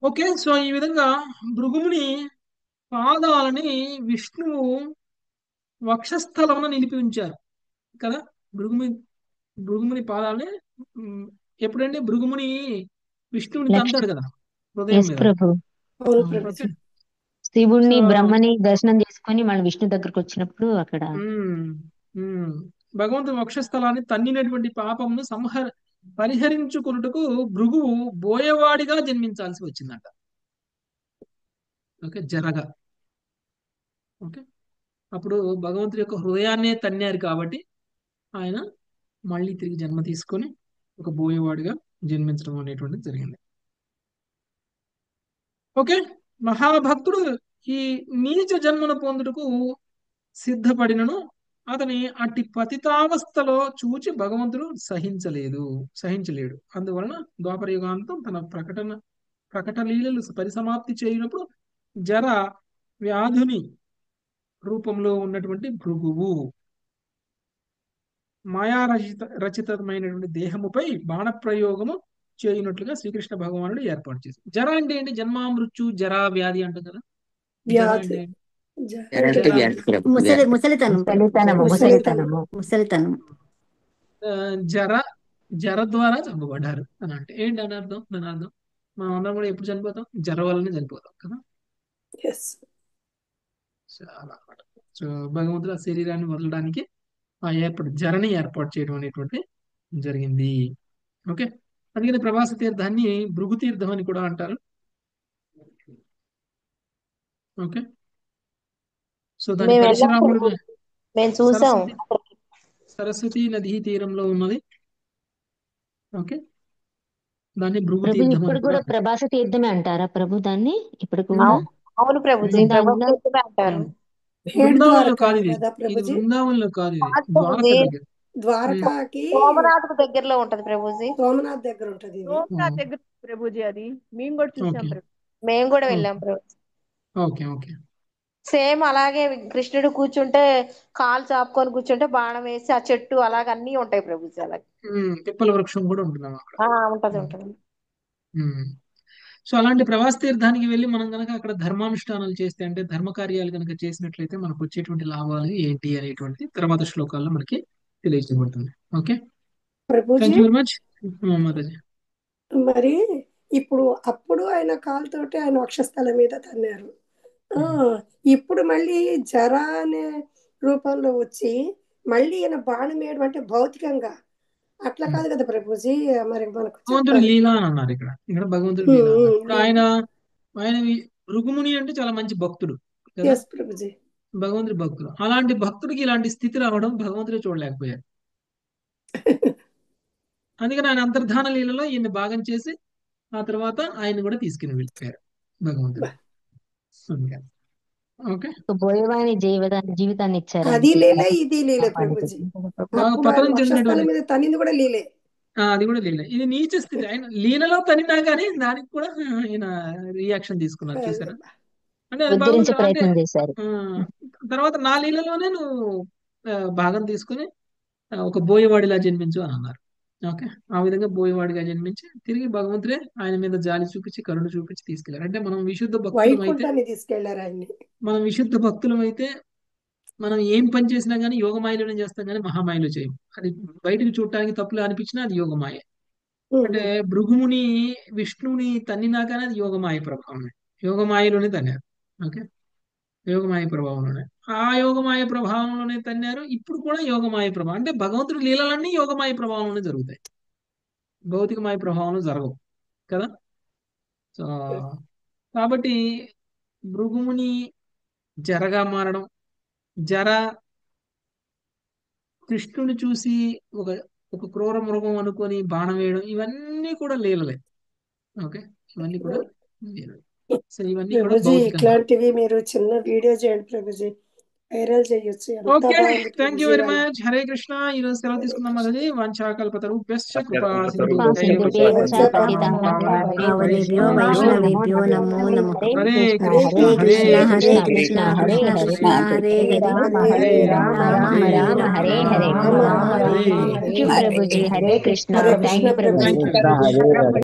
ఓకే, సో ఈ విధంగా భృగుముని పాదాలని విష్ణువు వక్షస్థలమున నిలిపి ఉంచారు కదా. భృగుముని పాదాలని ఎప్పుడంటే భృగుముని విష్ణువుని తంతాడు కదా హృదయం మీద. శివుణ్ణి బ్రహ్మని దర్శనం చేసుకొని మళ్ళీ విష్ణు దగ్గరకు వచ్చినప్పుడు అక్కడ భగవంతుని వక్షస్థలాన్ని తన్నినటువంటి పాపమును పరిహరించుకున్నట్టుకు భృగువు బోయవాడిగా జన్మించాల్సి వచ్చిందంట. ఓకే, జరగా. ఓకే, అప్పుడు భగవంతుడి యొక్క హృదయాన్నే తన్నారు కాబట్టి ఆయన మళ్ళీ తిరిగి జన్మ తీసుకొని ఒక బోయవాడిగా జన్మించడం అనేటువంటిది జరిగింది. ఓకే, మహాభక్తుడు ఈ నీచ జన్మను పొందుటకు సిద్ధపడినను అతని అట్టి పతితావస్థలో చూచి భగవంతుడు సహించలేడు. అందువలన ద్వాపర యుగాంతం తన ప్రకట లీలలు పరిసమాప్తి చేయనప్పుడు జర వ్యాధుని రూపంలో ఉన్నటువంటి భృగువు మాయా రచితమైనటువంటి దేహముపై బాణప్రయోగము చేయనట్లుగా శ్రీకృష్ణ భగవానుడు ఏర్పాటు చేశారు. జర అంటే ఏంటి? జన్మ మృత్యు జరా వ్యాధి అంటాం కదా. జర వ్యాధి అంటే ముసలితనం జర ద్వారా చంపబడ్డారు అని అంటే ఏంటి అని అర్థం? దాని అర్థం మనం అందరం కూడా ఎప్పుడు చనిపోతాం? జర వల్లనే చనిపోతాం కదా. చాలా అన్నమాట. సో భగవంతుడు ఆ శరీరాన్ని వదలడానికి ఆ జరని ఏర్పాటు చేయడం అనేటువంటి జరిగింది. ఓకే, అందుకని ప్రభాస తీర్థాన్ని భృగు తీర్థం అని కూడా అంటారు. ఓకే, సో దాని పరశురాముడు సరస్వతి నదీ తీరంలో ఉన్నది. ఓకే, దాన్ని భృగు ప్రభు తీర్థం ఇప్పుడు అని కూడా కూడా ప్రభాస తీర్థమే అంటారా ప్రభు దాన్ని? ఇప్పుడు కూడా అవును ప్రభుజీ, బృందావనంలో అంటారు. బృందావనంలో ద్వారకా కాదు ఇది. కదా ఇది ప్రభుజీ. బృందావనంలో కాదు, ఇది కాదు ద్వారక ప్రభుజీ. దగ్గర. ద్వారకాకి సోమనాథ్ దగ్గరలో ఉంటది ప్రభుజీ. సోమనాథ్ దగ్గర ఉంటది ఇది. సోమనాథ్ దగ్గర ప్రభుజీ, అది మేము కూడా చూసాం ఓకే ప్రభు. మేము కూడా వెళ్ళాం ప్రభుజీ. ఓకే ఓకే సేమ్ అలాగే కృష్ణుడు కూర్చుంటే కాలు చాపుకొని కూర్చుంటే బాణం వేసి ఆ చెట్టు అలాగ అన్ని ఉంటాయి ప్రభుజీ. అలాగే పిప్పల వృక్షం కూడా ఉంటున్నాం అక్కడ. ఉంటది ఉంటది. సో అలాంటి ప్రవాస తీర్థానికి వెళ్ళి మనం కనుక అక్కడ ధర్మానుష్ఠానాలు చేస్తే, అంటే ధర్మ కార్యాలు కనుక చేసినట్లయితే మనకు వచ్చేటువంటి లాభాలు ఏంటి అనేటువంటి తర్వాత శ్లోకాల్లో మనకి తెలియజేయబడుతుంది. Okay, Prabhuji thank you very much Mataji. మరి అప్పుడు ఆయన కాలుతోటి ఆయన వక్షస్థలం మీద తన్నారు. ఇప్పుడు మళ్ళీ జర అనే రూపంలో వచ్చి మళ్ళీ ఈయన బాణం వేయడం అంటే భౌతికంగా అట్లా కాదు కదా ప్రభుజీ. మరి మనకు భగవంతుడి లీల అని అన్నారు ఇక్కడ భగవంతుడి లీల అన్నారు. ఇప్పుడు ఆయన ఋగుముని అంటే చాలా మంచి భక్తుడు కదా, ప్రభుజీ భగవంతుడి భక్తుడు. అలాంటి భక్తుడికి ఇలాంటి స్థితి రావడం భగవంతుడే చూడలేకపోయారు. అందుకని ఆయన అంతర్ధాన లీలలో ఈయన భాగం చేసి ఆ తర్వాత ఆయన కూడా తీసుకుని వెళ్ళిపోయారు భగవంతుడు. ఓకే, బోయవాని జీవితాన్ని ఇచ్చారు. అది లీలే ఇది లీలే ప్రభుజీ. పతనం చెందినటువంటి మీద తనింది కూడా లీలే. అది కూడా లీల. ఇది నీచ స్థితి. ఆయన లీలలో తనినా కానీ దానికి కూడా ఆయన రియాక్షన్ తీసుకున్నారు, చూసారా? అంటే అది ఉద్ధరించే బాగుంది. అంటే ప్రయత్నం చేశారు. తర్వాత నా లీలలోనే నువ్వు భాగం తీసుకుని ఒక బోయవాడిలా జన్మించు అని అన్నారు. ఓకే, ఆ విధంగా బోయవాడిగా జన్మించి తిరిగి భగవంతుడే ఆయన మీద జాలి చూపించి కరుణ చూపించి తీసుకెళ్లారు. అంటే మనం విశుద్ధ భక్తులమైతే తీసుకెళ్లారు ఆయన్ని. మనం విశుద్ధ భక్తులమైతే మనం ఏం పని చేసినా గానీ యోగమాయలోనే చేస్తాం, కానీ మహామాయలో చేయం. అది బయటకు చూడటానికి తప్పులు అనిపించినా అది యోగమాయ. అంటే భృగుముని విష్ణువుని తన్నినా కానీ అది యోగమాయ ప్రభావమే. యోగమాయలోనే తన్నారు. ఓకే, యోగమాయ ప్రభావంలోనే, ఆ యోగమాయ ప్రభావంలోనే తన్నారు. ఇప్పుడు కూడా యోగమాయ ప్రభావం. అంటే భగవంతుడి లీలలన్నీ యోగమాయ ప్రభావంలోనే జరుగుతాయి, భౌతికమాయ ప్రభావంలో జరగవు కదా. సో కాబట్టి భృగుముని జరగా మారడం, జర కృష్ణుని చూసి ఒక క్రూర మృగం అనుకొని బాణం వేయడం, ఇవన్నీ కూడా లీలలే. ఓకే, ఇవన్నీ కూడా లీలలే. సో ఇవన్నీ కూడా ప్రభుజీ భౌతికంగా. ఇట్లాంటివి మీరు చిన్న వీడియో చేయండి ప్రభుజీ, వైరల్ చేయొచ్చు. ఎంత ఓకే, బాగుంది థ్యాంక్ యూ ప్రభుజీ వెరీ వాళ్ళ. మచ్. హరే కృష్ణ. ఈ రోజు సెలవు తీసుకుందాం మాతాజీ. వంచాకల్పతరుభ్యశ్చ కృపా కృపా సింధుభ్యైవ సింధుభ్యశ్చ పావనేభ్యో వైష్ణవేభ్యో నమో నమః. Hare Krishna Krishna Hare Hare Krishna Krishna Hare Krishna Krishna Hare Krishna Hare Hare Rama Rama Rama Hare Hare. Hare thank you Prabhuji. Hare Krishna. Hare thank Krishna you Prabhuji. Thank you.